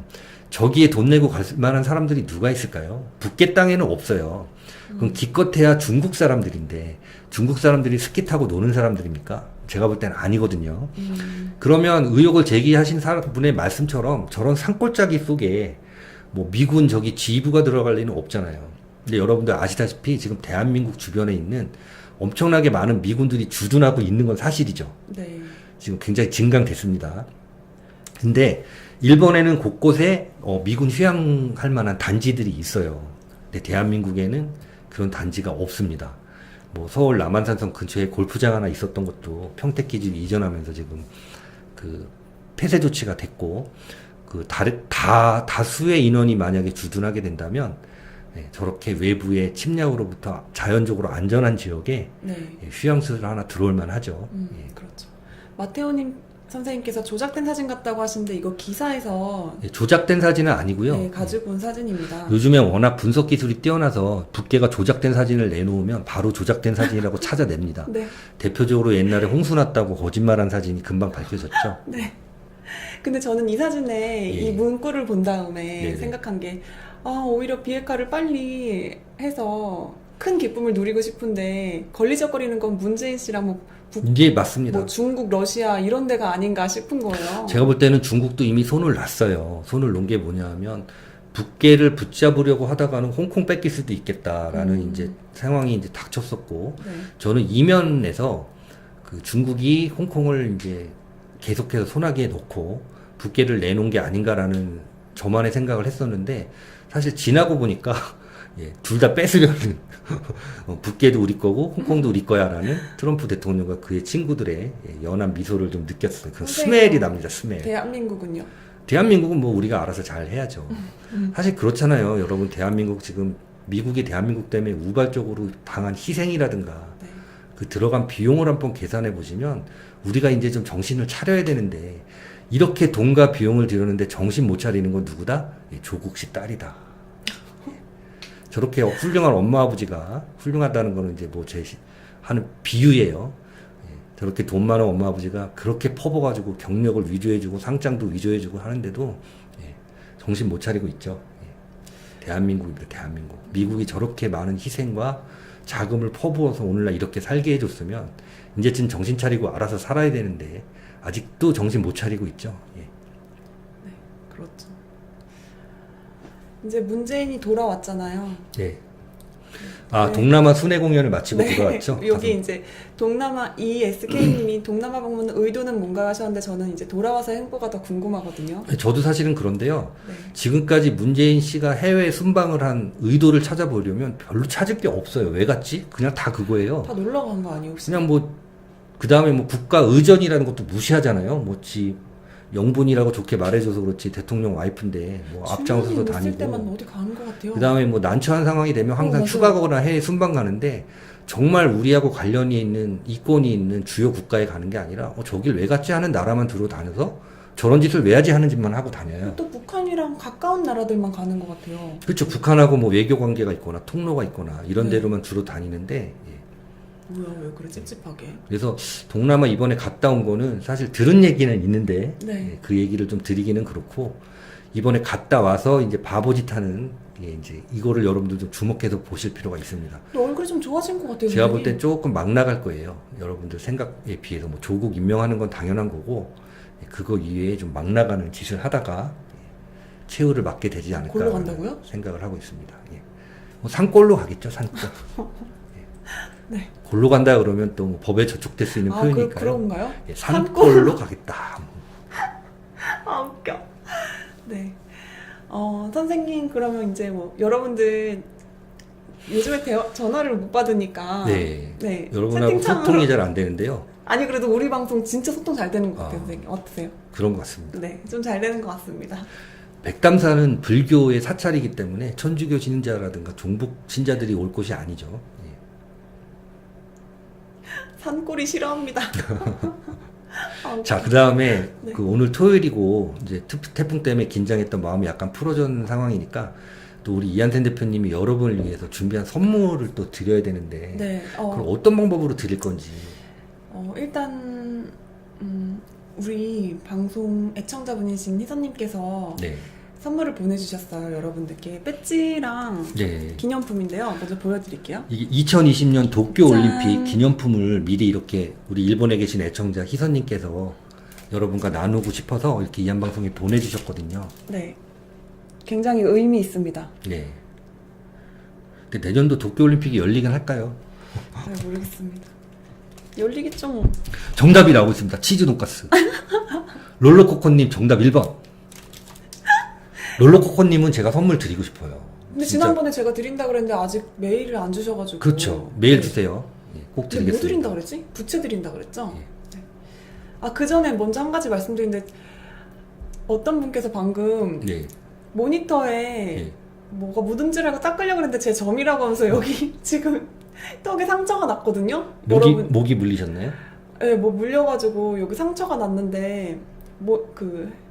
저기에 돈 내고 갈 만한 사람들이 누가 있을까요? 북계 땅에는 없어요. 그럼 기껏해야 중국 사람들인데 중국 사람들이 스키 타고 노는 사람들입니까? 제가 볼 때는 아니거든요. 그러면 의혹을 제기하신 분의 말씀처럼 저런 산골짜기 속에 뭐 미군 저기 지휘부가 들어갈 리는 없잖아요. 근데 여러분들 아시다시피 지금 대한민국 주변에 있는 엄청나게 많은 미군들이 주둔하고 있는 건 사실이죠. 네. 지금 굉장히 증강됐습니다. 근데 일본에는 곳곳에 미군 휴양할 만한 단지들이 있어요. 근데 대한민국에는 그런 단지가 없습니다. 뭐 서울 남한산성 근처에 골프장 하나 있었던 것도 평택기지로 이전하면서 지금 그 폐쇄 조치가 됐고, 그 다수의 인원이 만약에 주둔하게 된다면 저렇게 외부의 침략으로부터 자연적으로 안전한 지역에 네. 휴양소를 하나 들어올 만하죠. 그렇죠. 마테오님 선생님께서 조작된 사진 같다고 하시는데 이거 기사에서 조작된 사진은 아니고요. 네, 가지고 온 사진입니다. 요즘에 워낙 분석 기술이 뛰어나서 북계가 조작된 사진을 내놓으면 바로 조작된 사진이라고 찾아냅니다. 네. 대표적으로 옛날에 홍수 났다고 거짓말한 사진이 금방 밝혀졌죠. 네. 근데 저는 이 사진에 예. 이 문구를 본 다음에 네네. 생각한 게, 오히려 비핵화를 빨리 해서 큰 기쁨을 누리고 싶은데 걸리적거리는 건 문재인 씨랑 뭐 이게 맞습니다. 뭐 중국, 러시아 이런 데가 아닌가 싶은 거예요. 제가 볼 때는 중국도 이미 손을 놨어요. 손을 놓은 게 뭐냐 하면 북계를 붙잡으려고 하다가는 홍콩 뺏길 수도 있겠다라는 이제 상황이 이제 닥쳤었고, 네. 저는 이면에서 그 중국이 홍콩을 이제 계속해서 손아귀에 놓고 북계를 내놓은 게 아닌가라는 저만의 생각을 했었는데, 사실 지나고 보니까 둘 다 뺏으려는 북계도 우리 거고 홍콩도 우리 거야라는 트럼프 대통령과 그의 친구들의 연한 미소를 좀 느꼈어요. 그 스멜이 납니다. 스멜. 대한민국은요? 대한민국은 뭐 우리가 알아서 잘 해야죠. 사실 그렇잖아요. 여러분, 대한민국 지금 미국이 대한민국 때문에 우발적으로 당한 희생이라든가 네. 그 들어간 비용을 한번 계산해 보시면 우리가 이제 좀 정신을 차려야 되는데 이렇게 돈과 비용을 들였는데 정신 못 차리는 건 누구다? 조국 씨 딸이다. 저렇게 훌륭한 엄마 아버지가 훌륭하다는 거는 이제 뭐 제 하는 비유예요. 저렇게 돈 많은 엄마 아버지가 그렇게 퍼부어가지고 경력을 위조해주고 상장도 위조해주고 하는데도 정신 못 차리고 있죠. 대한민국입니다. 대한민국. 미국이 저렇게 많은 희생과 자금을 퍼부어서 오늘날 이렇게 살게 해줬으면 이제쯤 정신 차리고 알아서 살아야 되는데 아직도 정신 못 차리고 있죠. 네, 그렇죠. 이제 문재인이 돌아왔잖아요. 네. 아, 네. 동남아 순회 공연을 마치고 돌아왔죠. 여기 이제 동남아 ESK님이 동남아 방문 의도는 뭔가 하셨는데 저는 이제 돌아와서 행보가 더 궁금하거든요. 저도 사실은 그런데요. 네. 지금까지 문재인 씨가 해외 순방을 한 의도를 찾아보려면 별로 찾을 게 없어요. 왜 갔지? 그냥 다 그거예요. 다 놀러 간 거 아니에요 혹시? 그냥 뭐, 그 다음에 뭐 국가 의전이라는 것도 무시하잖아요. 뭐지, 영분이라고 좋게 말해줘서 그렇지 대통령 와이프인데 뭐 앞장서서 있을 다니고. 때만 어디 가는 것 같아요. 그 다음에 뭐 난처한 상황이 되면 항상 맞아요. 휴가 가거나 해외 순방 가는데 정말 우리하고 관련이 있는 이권이 있는 주요 국가에 가는 게 아니라 저길 왜 갔지 하는 나라만 들어 다녀서 저런 짓을 왜 하지 하는 짓만 하고 다녀요. 또 북한이랑 가까운 나라들만 가는 것 같아요. 그렇죠. 북한하고 뭐 외교 관계가 있거나 통로가 있거나 이런 네. 데로만 주로 다니는데 뭐야 왜 그래 찝찝하게. 그래서 동남아 이번에 갔다 온 거는 사실 들은 얘기는 있는데 네. 그 얘기를 좀 드리기는 그렇고 이번에 갔다 와서 이제 바보짓 하는 이제 이거를 여러분들 좀 주목해서 보실 필요가 있습니다. 근데 얼굴이 좀 좋아진 것 같아요. 제가 볼 선생님. 땐 조금 막 나갈 거예요. 여러분들 생각에 비해서 뭐 조국 임명하는 건 당연한 거고 그거 이외에 좀 막 나가는 짓을 하다가 최후를 맞게 되지 않을까 골로 간다고요? 생각을 하고 있습니다. 예. 뭐 산골로 가겠죠, 산골. 네. 골로 간다 그러면 또뭐 법에 저촉될 수 있는 표현이니까요. 그런가요? 예, 산골로 가겠다. 아 웃겨. 네. 선생님 그러면 이제 뭐 여러분들 요즘에 전화를 못 받으니까 네. 네. 여러분하고 채팅창으로- 소통이 잘 안 되는데요. 아니 그래도 우리 방송 진짜 소통 잘 되는 것 같아요, 아. 선생님. 어떠세요? 그런 것 같습니다. 네, 좀 잘 되는 것 같습니다. 백담사는 불교의 사찰이기 때문에 천주교 신자라든가 종북 신자들이 올 곳이 아니죠. 예. 산골이 싫어합니다. 아, 자, 그 다음에 네. 그 오늘 토요일이고 이제 태풍 때문에 긴장했던 마음이 약간 풀어진 상황이니까 또 우리 이한텐 대표님이 여러분을 위해서 준비한 선물을 또 드려야 되는데 네. 그럼 어떤 방법으로 드릴 건지. 일단 우리 방송 애청자분이신 희선님께서 네. 선물을 보내주셨어요. 여러분들께 배지랑 네. 기념품인데요. 먼저 보여드릴게요. 이게 2020년 도쿄 짠. 올림픽 기념품을 미리 이렇게 우리 일본에 계신 애청자 희선님께서 여러분과 나누고 싶어서 이렇게 이한 방송에 보내주셨거든요. 네, 굉장히 의미 있습니다. 네. 근데 내년도 도쿄 올림픽이 열리긴 할까요? 잘 모르겠습니다. 열리겠죠. 정답이 나오고 있습니다. 치즈 돈가스. 롤러코코님 정답 1번. 롤러코코님은 제가 선물 드리고 싶어요. 근데 진짜. 지난번에 제가 드린다 그랬는데 아직 메일을 안 주셔가지고. 그렇죠. 메일 네. 주세요. 예, 꼭 근데 뭐 드리겠습니다. 드린다 그랬지? 부채 드린다 그랬죠? 예. 네. 그 전에 먼저 한 가지 말씀드리는데 어떤 분께서 방금 네. 모니터에 예. 뭐가 묻은지라고 닦으려고 했는데 제 점이라고 하면서 여기 지금 턱에 상처가 났거든요? 목이 물리셨나요? 네, 뭐 물려가지고 여기 상처가 났는데 뭐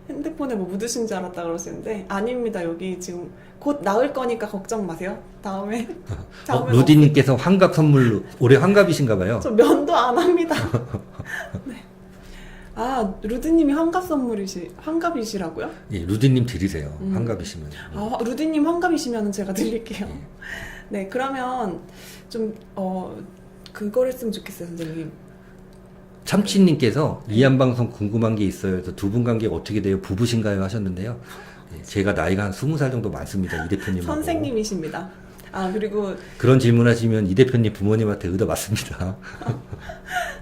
핸드폰에 뭐 묻으신 줄 알았다 그러시는데 아닙니다. 여기 지금 곧 나을 거니까 걱정 마세요. 다음에 루디님께서 환갑 선물로 올해 환갑이신가 봐요. 저 면도 안 합니다. 네. 루디님이 환갑이시라고요? 예, 루디님 드리세요. 음. 환갑이시면. 루디님 환갑이시면 제가 드릴게요. 예. 네, 그러면 좀 그걸 했으면 좋겠어요, 선생님. 참치님께서 이한 방송 궁금한 게 있어요. 그래서 두 분 관계가 어떻게 돼요? 부부신가요? 하셨는데요. 예, 제가 나이가 한 20살 정도 많습니다. 이 대표님하고. 선생님이십니다. 그리고 그런 질문하시면 이 대표님 부모님한테 의도 맞습니다.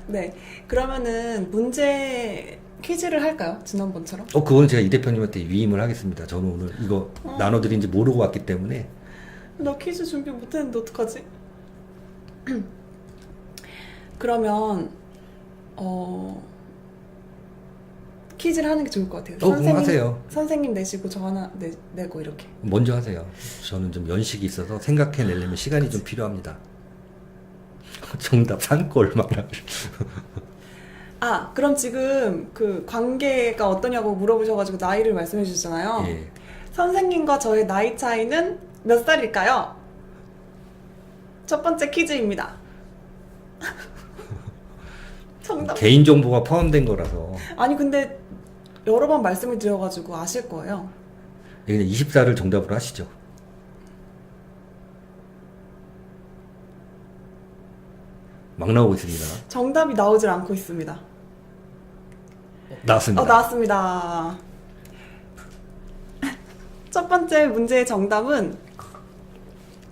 네, 그러면은 문제 퀴즈를 할까요? 지난번처럼? 그거는 제가 이 대표님한테 위임을 하겠습니다. 저는 오늘 이거 나눠드린지 모르고 왔기 때문에. 나 퀴즈 준비 못했는데 어떡하지? 그러면 퀴즈를 하는 게 좋을 것 같아요. 그럼 하세요. 선생님 내시고 저 하나 내고 이렇게. 먼저 하세요. 저는 좀 연식이 있어서 생각해내려면 시간이 좀 필요합니다. 정답 산골 얼마나. 아, 그럼 지금 그 관계가 어떠냐고 물어보셔가지고 나이를 말씀해 주셨잖아요. 예. 선생님과 저의 나이 차이는 몇 살일까요? 첫 번째 퀴즈입니다. 정답. 개인정보가 포함된 거라서. 아니 근데 여러 번 말씀을 드려가지고 아실 거예요. 그냥 24를 정답으로 하시죠. 막 나오고 있습니다. 정답이 나오질 않고 있습니다. 나왔습니다. 나왔습니다. 첫 번째 문제의 정답은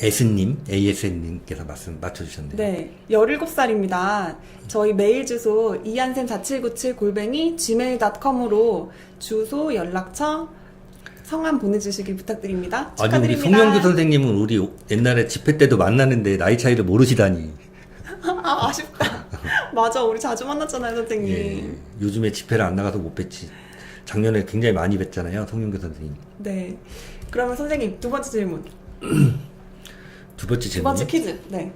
S님, ASN님께서 맞춰주셨네요. 네, 17살입니다. 저희 메일 주소 ian쌤4797@gmail.com으로 주소, 연락처, 성함 보내주시길 부탁드립니다. 아니, 우리 축하드립니다. 송영규 선생님은 우리 옛날에 집회 때도 만나는데 나이 차이를 모르시다니. 아, 아쉽다. 맞아, 우리 자주 만났잖아요, 선생님. 예, 요즘에 집회를 안 나가서 못 뵀지. 작년에 굉장히 많이 뵀잖아요, 송영규 선생님. 네. 그러면 선생님, 두 번째 질문. 두 번째 두 질문. 번째 퀴즈. 네.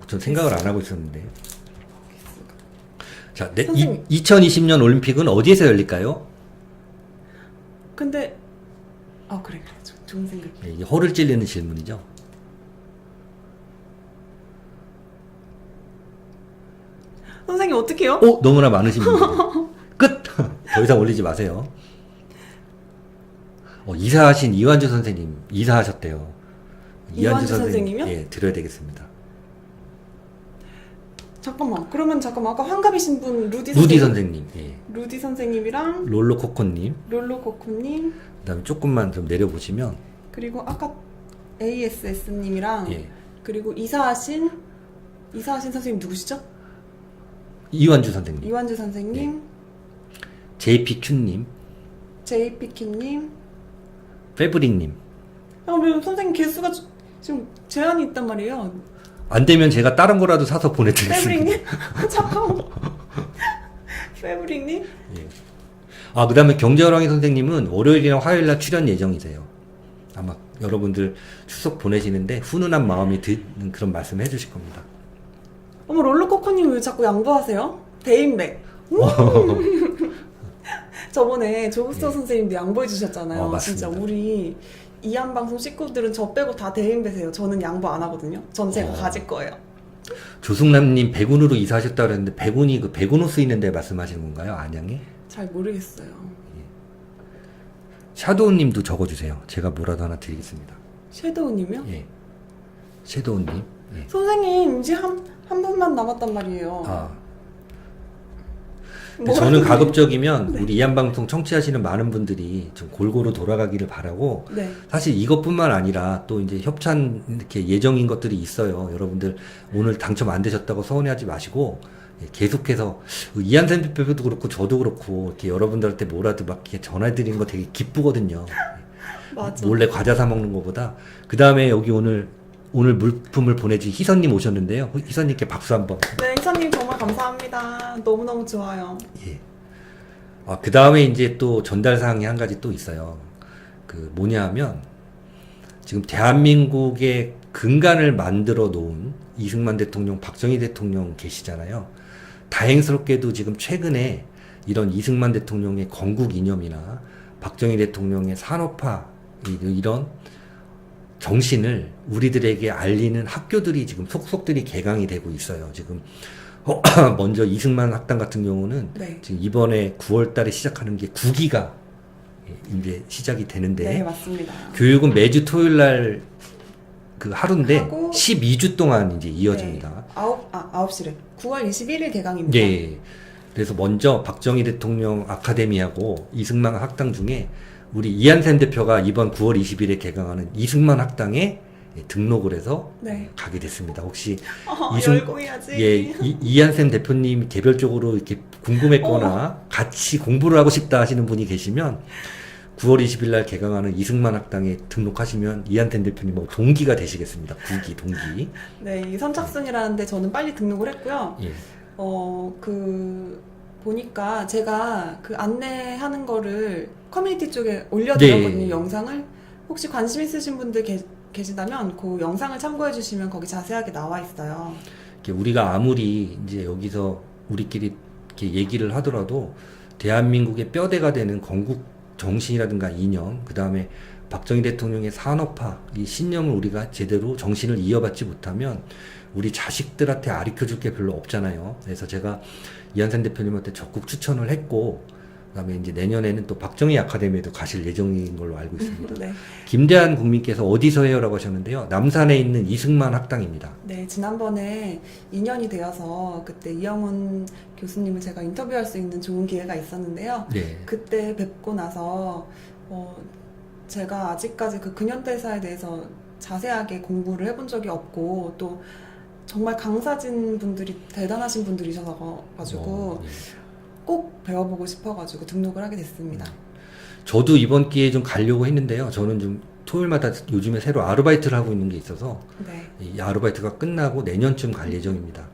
전 생각을 안 하고 있었는데. 자, 선생님. 2020년 올림픽은 어디에서 열릴까요? 근데, 그래. 좋은 생각. 예, 이게 허를 찔리는 질문이죠. 선생님, 어떡해요? 너무나 많으신 분들. 끝! 더 이상 올리지 마세요. 이사하신 이완주 선생님, 이사하셨대요. 이완주 선생님이요? 예, 드려야 되겠습니다. 잠깐만. 그러면 아까 환갑이신 분 루디 선생님, 예. 루디 선생님이랑 롤로코코님, 롤로코코님, 그 다음에 조금만 좀 내려보시면, 그리고 아까 ASS님이랑 예. 그리고 이사하신 선생님 누구시죠? 이완주 선생님, 이완주 선생님, JPQ님, JPQ님. 페브릭님. 왜 선생님 개수가 지금 제한이 있단 말이에요. 안 되면 제가 다른 거라도 사서 보내드리겠습니다. 페브릭님? 잠깐만. 페브릭님? 예. 그 다음에 경제호랑이 선생님은 월요일이나 화요일날 출연 예정이세요. 아마 여러분들 추석 보내시는데 훈훈한 마음이 드는 그런 말씀 해주실 겁니다. 어머, 롤러코코님 왜 자꾸 양보하세요? 대인배. 저번에 조국서 예. 선생님도 양보해 주셨잖아요. 맞습니다. 진짜 우리 이한방송 식구들은 저 빼고 다 대인배세요. 저는 양보 안 하거든요. 전 제가 가질 거예요. 조승남님 백운으로 이사하셨다 그랬는데 백운이 그 백운호 쓰이는 데 말씀하시는 건가요? 안양에? 잘 모르겠어요. 샤도우님도 적어주세요. 제가 뭐라도 하나 드리겠습니다. 섀도우님이요? 예. 샤도우님. 예. 선생님 이제 한 분만 남았단 말이에요. 근데 저는 가급적이면 네. 우리 이한방송 청취하시는 많은 분들이 좀 골고루 돌아가기를 바라고 네. 사실 이것뿐만 아니라 또 이제 협찬 이렇게 예정인 것들이 있어요. 여러분들 오늘 당첨 안 되셨다고 서운해하지 마시고 계속해서 이한샘 대표도 그렇고 저도 그렇고 이렇게 여러분들한테 뭐라도 막 이렇게 전해드리는 거 되게 기쁘거든요. 맞아. 몰래 과자 사 먹는 것보다. 그 다음에 여기 오늘 물품을 보내준 희선님 오셨는데요. 희선님께 박수 한번. 네, 이사님 정말 감사합니다. 너무너무 좋아요. 예. 그 다음에 이제 또 전달 사항이 한 가지 또 있어요. 그 뭐냐 하면 지금 대한민국의 근간을 만들어 놓은 이승만 대통령, 박정희 대통령 계시잖아요. 다행스럽게도 지금 최근에 이런 이승만 대통령의 건국 이념이나 박정희 대통령의 산업화 이런 정신을 우리들에게 알리는 학교들이 지금 속속들이 개강이 되고 있어요. 지금 먼저 이승만 학당 같은 경우는 네. 지금 이번에 9월 달에 시작하는 게 9기가 이제 시작이 되는데 네, 맞습니다. 교육은 매주 토요일 날 그 하루인데 하고 12주 동안 이제 이어집니다. 네. 9시래. 9월 21일 개강입니다. 예. 그래서 먼저 박정희 대통령 아카데미하고 이승만 학당 중에 우리 이한샘 대표가 이번 9월 20일에 개강하는 이승만 학당에 등록을 해서 네. 가게 됐습니다. 혹시 열공해야지. 이한샘 대표님 개별적으로 이렇게 궁금했거나 같이 공부를 하고 싶다 하시는 분이 계시면 9월 20일 날 개강하는 이승만 학당에 등록하시면 이한샘 대표님 동기가 되시겠습니다. 동기. 네, 이 선착순이라는데 저는 빨리 등록을 했고요. 예. 보니까 제가 그 안내하는 거를 커뮤니티 쪽에 올려드렸거든요, 네. 영상을. 혹시 관심 있으신 분들 계시다면 그 영상을 참고해 주시면 거기 자세하게 나와 있어요. 이렇게 우리가 아무리 이제 여기서 우리끼리 이렇게 얘기를 하더라도 대한민국의 뼈대가 되는 건국 정신이라든가 이념, 그 다음에 박정희 대통령의 산업화, 이 신념을 우리가 제대로 정신을 이어받지 못하면 우리 자식들한테 가르쳐줄 게 별로 없잖아요. 그래서 제가 이한산 대표님한테 적극 추천을 했고, 그다음에 이제 내년에는 또 박정희 아카데미에도 가실 예정인 걸로 알고 있습니다. 네. 김대한 국민께서 어디서 해요라고 하셨는데요. 남산에 있는 이승만 학당입니다. 네, 지난번에 인연이 되어서 그때 이영훈 교수님을 제가 인터뷰할 수 있는 좋은 기회가 있었는데요. 네. 그때 뵙고 나서 제가 아직까지 그 근현대사에 대해서 자세하게 공부를 해본 적이 없고 또 정말 강사진 분들이 대단하신 분들이셔서 네. 꼭 배워보고 싶어가지고 등록을 하게 됐습니다. 저도 이번 기회에 좀 가려고 했는데요. 저는 좀 토요일마다 요즘에 새로 아르바이트를 하고 있는 게 있어서 네. 이 아르바이트가 끝나고 내년쯤 갈 예정입니다.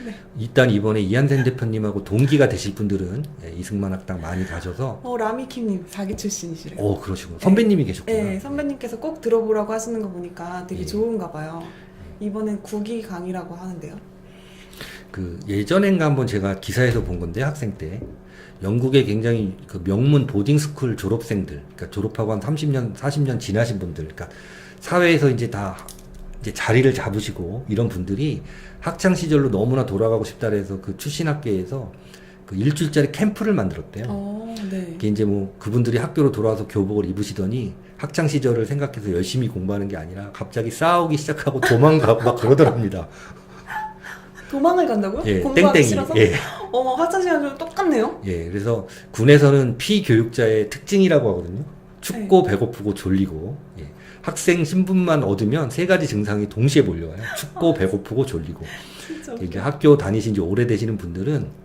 네. 일단 이번에 이한생 대표님하고 동기가 되실 분들은 이승만 학당 많이 가셔서 라미킴님 자기 출신이시래요. 그러시고 선배님이 계셨구나. 네, 선배님께서 꼭 들어보라고 하시는 거 보니까 되게 예. 좋은가 봐요. 이번엔 국기 강의라고 하는데요. 그 예전엔가 한번 제가 기사에서 본 건데 학생 때 영국의 굉장히 그 명문 보딩스쿨 졸업생들, 그러니까 졸업하고 한 30년, 40년 지나신 분들, 그러니까 사회에서 이제 다 이제 자리를 잡으시고 이런 분들이 학창 시절로 너무나 돌아가고 싶다 해서 그 출신 학교에서 그 일주일짜리 캠프를 만들었대요. 네. 이게 이제 뭐 그분들이 학교로 돌아와서 교복을 입으시더니 학창 시절을 생각해서 열심히 공부하는 게 아니라 갑자기 싸우기 시작하고 도망가고 막 그러더랍니다. 도망을 간다고요? 예, 공부하기 땡땡이. 싫어서? 예. 학창시간좀 똑같네요. 예, 그래서 군에서는 피교육자의 특징이라고 하거든요. 춥고 네. 배고프고 졸리고, 예. 학생 신분만 얻으면 세 가지 증상이 동시에 몰려와요. 춥고 배고프고 졸리고. 진짜 이게 웃겨. 학교 다니신 지 오래되시는 분들은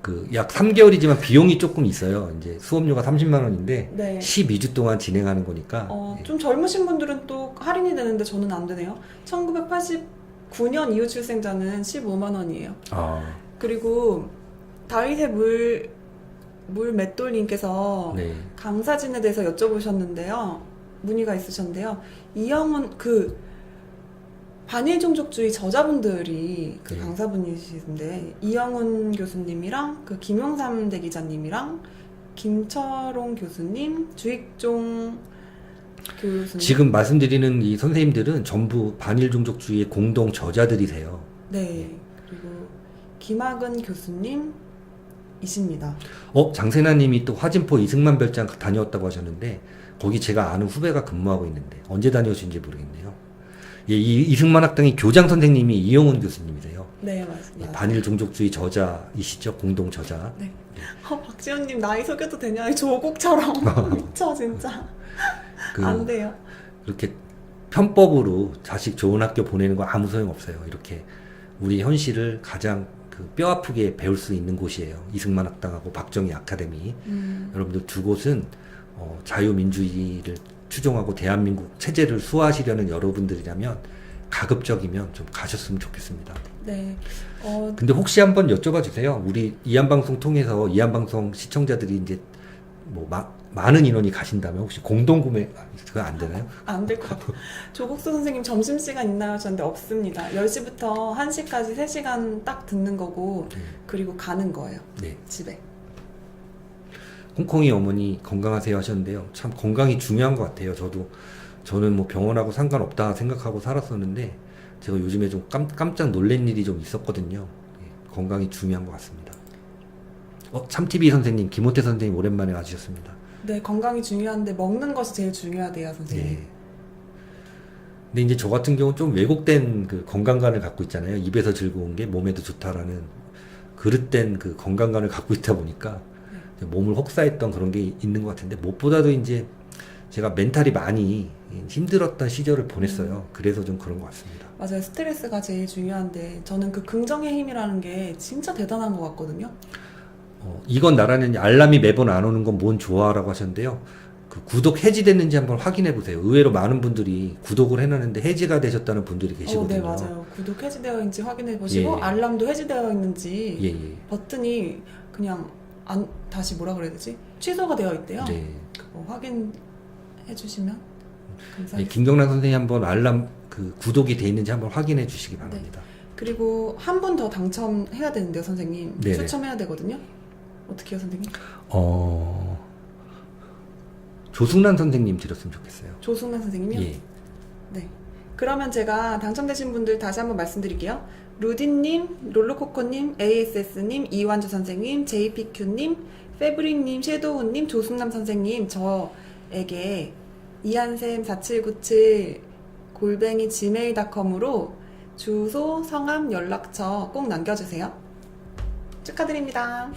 그 약 3개월이지만 비용이 조금 있어요. 이제 수업료가 30만 원인데 네. 12주 동안 진행하는 거니까. 예. 좀 젊으신 분들은 또 할인이 되는데 저는 안 되네요. 1989년 이후 출생자는 15만 원이에요. 아, 그리고 다윗의 물 맷돌님께서 네. 강사진에 대해서 여쭤보셨는데요. 문의가 있으셨는데요. 이영훈 반일 종족주의 저자분들이 그 네. 강사분이시던데 이영훈 교수님이랑 그 김용삼 대기자님이랑 김철홍 교수님, 주익종 교수님. 지금 말씀드리는 이 선생님들은 전부 반일 종족주의의 공동 저자들이세요. 네. 그리고 김학은 교수님이십니다. 장세나님이 또 화진포 이승만 별장 다녀왔다고 하셨는데 거기 제가 아는 후배가 근무하고 있는데 언제 다녀오신지 모르겠네요. 예, 이 이승만 학당의 교장 선생님이 이영훈 교수님이세요. 네, 예, 맞습니다. 반일 종족주의 저자이시죠, 공동 저자. 네. 박지현님 나이 속여도 되냐? 조국처럼 미쳐 진짜. 그 안 돼요. 그렇게 편법으로 자식 좋은 학교 보내는 거 아무 소용 없어요. 이렇게 우리 현실을 가장 그 뼈 아프게 배울 수 있는 곳이에요. 이승만 학당하고 박정희 아카데미. 여러분들 두 곳은 자유민주주의를 추종하고 대한민국 체제를 수호하시려는 여러분들이라면 가급적이면 좀 가셨으면 좋겠습니다. 네. 근데 혹시 한번 여쭤봐 주세요. 우리 이한방송 통해서 이한방송 시청자들이 이제 뭐 많은 인원이 가신다면 혹시 공동구매 그거 안 되나요? 안 될 것 같아요. 조국수 선생님 점심시간 있나요? 하셨는데 없습니다. 10시부터 1시까지 3시간 딱 듣는 거고 그리고 가는 거예요. 네. 집에. 홍콩이 어머니 건강하세요 하셨는데요. 참 건강이 중요한 것 같아요. 저는 뭐 병원하고 상관없다 생각하고 살았었는데 제가 요즘에 좀 깜짝 놀란 일이 좀 있었거든요. 예, 건강이 중요한 것 같습니다. 참TV 선생님, 김호태 선생님 오랜만에 와주셨습니다. 네, 건강이 중요한데 먹는 것이 제일 중요하대요, 선생님. 네. 근데 이제 저 같은 경우는 좀 왜곡된 그 건강관을 갖고 있잖아요. 입에서 즐거운 게 몸에도 좋다라는 그릇된 그 건강관을 갖고 있다 보니까 몸을 혹사했던 그런 게 있는 것 같은데 무엇보다도 이제 제가 멘탈이 많이 힘들었던 시절을 보냈어요. 그래서 좀 그런 것 같습니다. 맞아요. 스트레스가 제일 중요한데 저는 그 긍정의 힘이라는 게 진짜 대단한 것 같거든요. 이건 나라는 알람이 매번 안 오는 건 뭔 좋아라고 하셨는데요. 그 구독 해지됐는지 한번 확인해 보세요. 의외로 많은 분들이 구독을 해놨는데 해지가 되셨다는 분들이 계시거든요. 네, 맞아요. 구독 해지되어 있는지 확인해 보시고 예. 알람도 해지되어 있는지 예. 버튼이 그냥 다시 뭐라 그래야 되지? 취소가 되어 있대요. 네. 그거 확인해 주시면 네, 감사하겠습니다. 김경란 선생님 한번 알람 그 구독이 돼 있는지 한번 확인해 주시기 바랍니다. 그리고 한 분 더 당첨해야 되는데요, 선생님. 네네. 추첨해야 되거든요. 어떻게 해요, 선생님? 조승란 선생님 드렸으면 좋겠어요. 조승란 선생님이요? 예. 네. 그러면 제가 당첨되신 분들 다시 한번 말씀드릴게요. 루디님, 롤러코코님, ASS님, 이완주 선생님, JPQ님, 페브릭님, 섀도우님, 조승남 선생님, 저에게 이한샘4797 골뱅이 gmail.com으로 주소, 성함, 연락처 꼭 남겨주세요. 축하드립니다.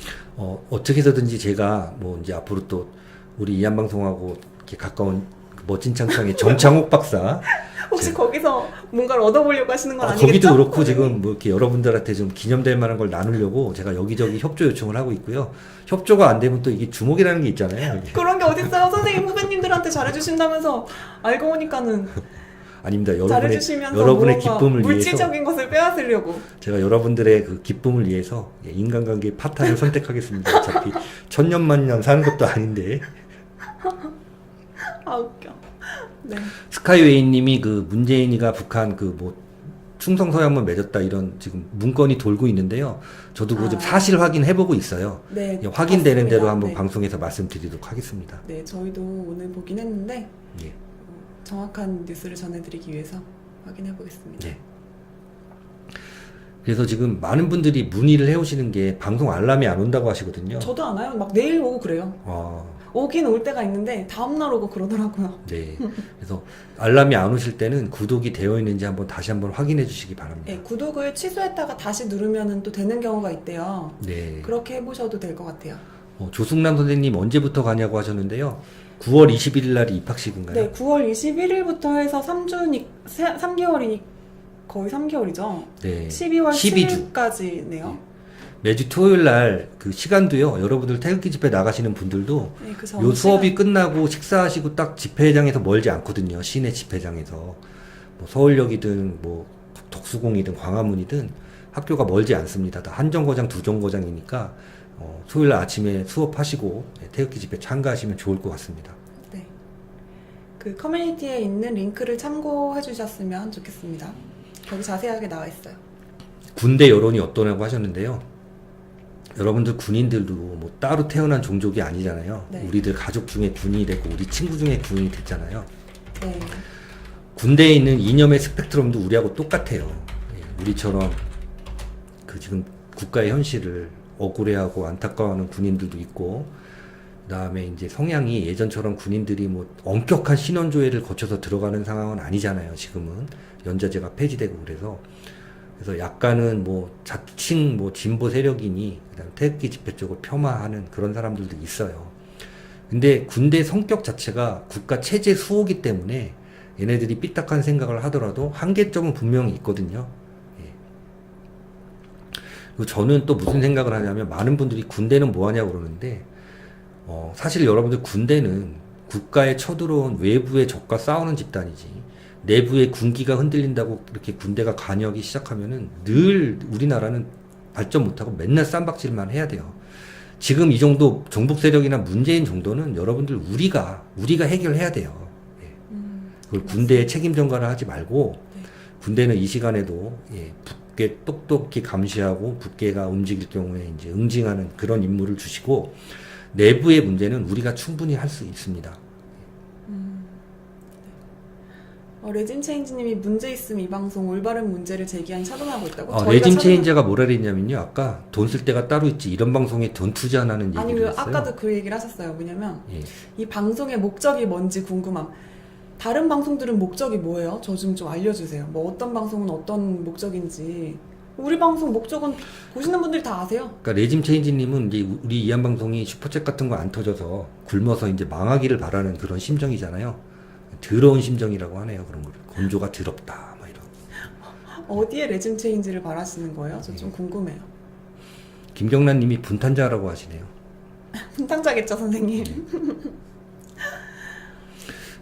어떻게 해서든지 제가 뭐 이제 앞으로 또 우리 이한방송하고 이렇게 가까운 그 멋진 창창의 정창욱 박사 혹시 거기서 뭔가를 얻어보려고 하시는 건 아니겠죠? 거기도 그렇고 지금 뭐 이렇게 여러분들한테 좀 기념될 만한 걸 나누려고 제가 여기저기 협조 요청을 하고 있고요. 협조가 안 되면 또 이게 주목이라는 게 있잖아요. 그런 게 어딨어요? 선생님 후배님들한테 잘해주신다면서 알고 보니까는 아닙니다. 잘해주시면서 여러분의 뭔가 기쁨을 위해서 물질적인 것을 빼앗으려고. 제가 여러분들의 그 기쁨을 위해서 인간관계 파탄을 선택하겠습니다. 어차피 천년만년 사는 것도 아닌데. 아 웃겨. 네. 스카이웨이님이 그 문재인이가 북한 그 뭐 충성 서약문 맺었다 이런 지금 문건이 돌고 있는데요. 저도 그거 좀 사실 확인해보고 있어요. 네. 확인되는 맞습니다. 대로 한번 네. 방송에서 말씀드리도록 하겠습니다. 네, 저희도 오늘 보긴 했는데 예. 정확한 뉴스를 전해드리기 위해서 확인해 보겠습니다. 네. 그래서 지금 많은 분들이 문의를 해오시는 게 방송 알람이 안 온다고 하시거든요. 저도 안 와요. 막 내일 오고 그래요. 아, 오긴 올 때가 있는데 다음날 오고 그러더라고요. 네. 그래서 알람이 안 오실 때는 구독이 되어 있는지 한번 다시 한번 확인해 주시기 바랍니다. 네, 구독을 취소했다가 다시 누르면 또 되는 경우가 있대요. 네. 그렇게 해보셔도 될 것 같아요. 조승남 선생님 언제부터 가냐고 하셨는데요. 9월 21일 날이 입학식인가요? 네, 9월 21일부터 해서 3개월이니 거의 3개월이죠. 네. 12월 12주. 10일까지네요. 매주 토요일 날 그 시간도요. 여러분들 태극기 집회 나가시는 분들도 네, 그 요 수업이 끝나고 식사하시고 딱 집회장에서 멀지 않거든요. 시내 집회장에서 뭐 서울역이든 뭐 덕수궁이든 광화문이든 학교가 멀지 않습니다. 다 한 정거장 두 정거장이니까 토요일 날 아침에 수업하시고 태극기 집회 참가하시면 좋을 것 같습니다. 네. 그 커뮤니티에 있는 링크를 참고해 주셨으면 좋겠습니다. 거기 자세하게 나와 있어요. 군대 여론이 어떠냐고 하셨는데요. 여러분들 군인들도 뭐 따로 태어난 종족이 아니잖아요. 네. 우리들 가족 중에 군인이 됐고 우리 친구 중에 군인이 됐잖아요. 네. 군대에 있는 이념의 스펙트럼도 우리하고 똑같아요. 예, 우리처럼 그 지금 국가의 현실을 억울해하고 안타까워하는 군인들도 있고, 그다음에 이제 성향이 예전처럼 군인들이 뭐 엄격한 신원조회를 거쳐서 들어가는 상황은 아니잖아요. 지금은 연자제가 폐지되고 그래서 약간은 뭐 자칭 뭐 진보 세력이니 그다음 태극기 집회 쪽을 폄하하는 그런 사람들도 있어요. 근데 군대 성격 자체가 국가 체제 수호기 때문에 얘네들이 삐딱한 생각을 하더라도 한계점은 분명히 있거든요. 예. 그리고 저는 또 무슨 생각을 하냐면 많은 분들이 군대는 뭐 하냐고 그러는데 사실 여러분들 군대는 국가에 쳐들어온 외부의 적과 싸우는 집단이지, 내부의 군기가 흔들린다고 이렇게 군대가 관여하기 시작하면은 늘 우리나라는 발전 못하고 맨날 쌈박질만 해야 돼요. 지금 이 정도 종북 세력이나 문재인 정도는 여러분들 우리가 해결해야 돼요. 예. 그걸 군대에 책임 전가를 하지 말고, 네. 군대는 이 시간에도 북괴 똑똑히 감시하고 북괴가 움직일 경우에 이제 응징하는 그런 임무를 주시고, 내부의 문제는 우리가 충분히 할 수 있습니다. 레진 체인지님이 문제 있음 이 방송 올바른 문제를 제기하니 차단하고 있다고? 레짐 체인저가 뭐라 그랬냐면요. 아까 돈 쓸 데가 따로 있지 이런 방송에 돈 투자 안 하는 아니 얘기를 그 했어요. 아까도 그 얘기를 하셨어요. 뭐냐면 예. 이 방송의 목적이 뭔지 궁금함. 다른 방송들은 목적이 뭐예요? 저 좀 알려주세요. 뭐 어떤 방송은 어떤 목적인지. 우리 방송 목적은 보시는 분들이 다 아세요. 그러니까 레짐 체인지님은 이제 우리 이한 방송이 슈퍼챗 같은 거 안 터져서 굶어서 이제 망하기를 바라는 그런 심정이잖아요. 더러운 심정이라고 하네요. 그런 걸 건조가 더럽다 막 이런. 어디에 레진 체인지를 바라시는 거예요? 저 좀 궁금해요. 김경란님이 분탄자라고 하시네요. 분탕자겠죠, 선생님.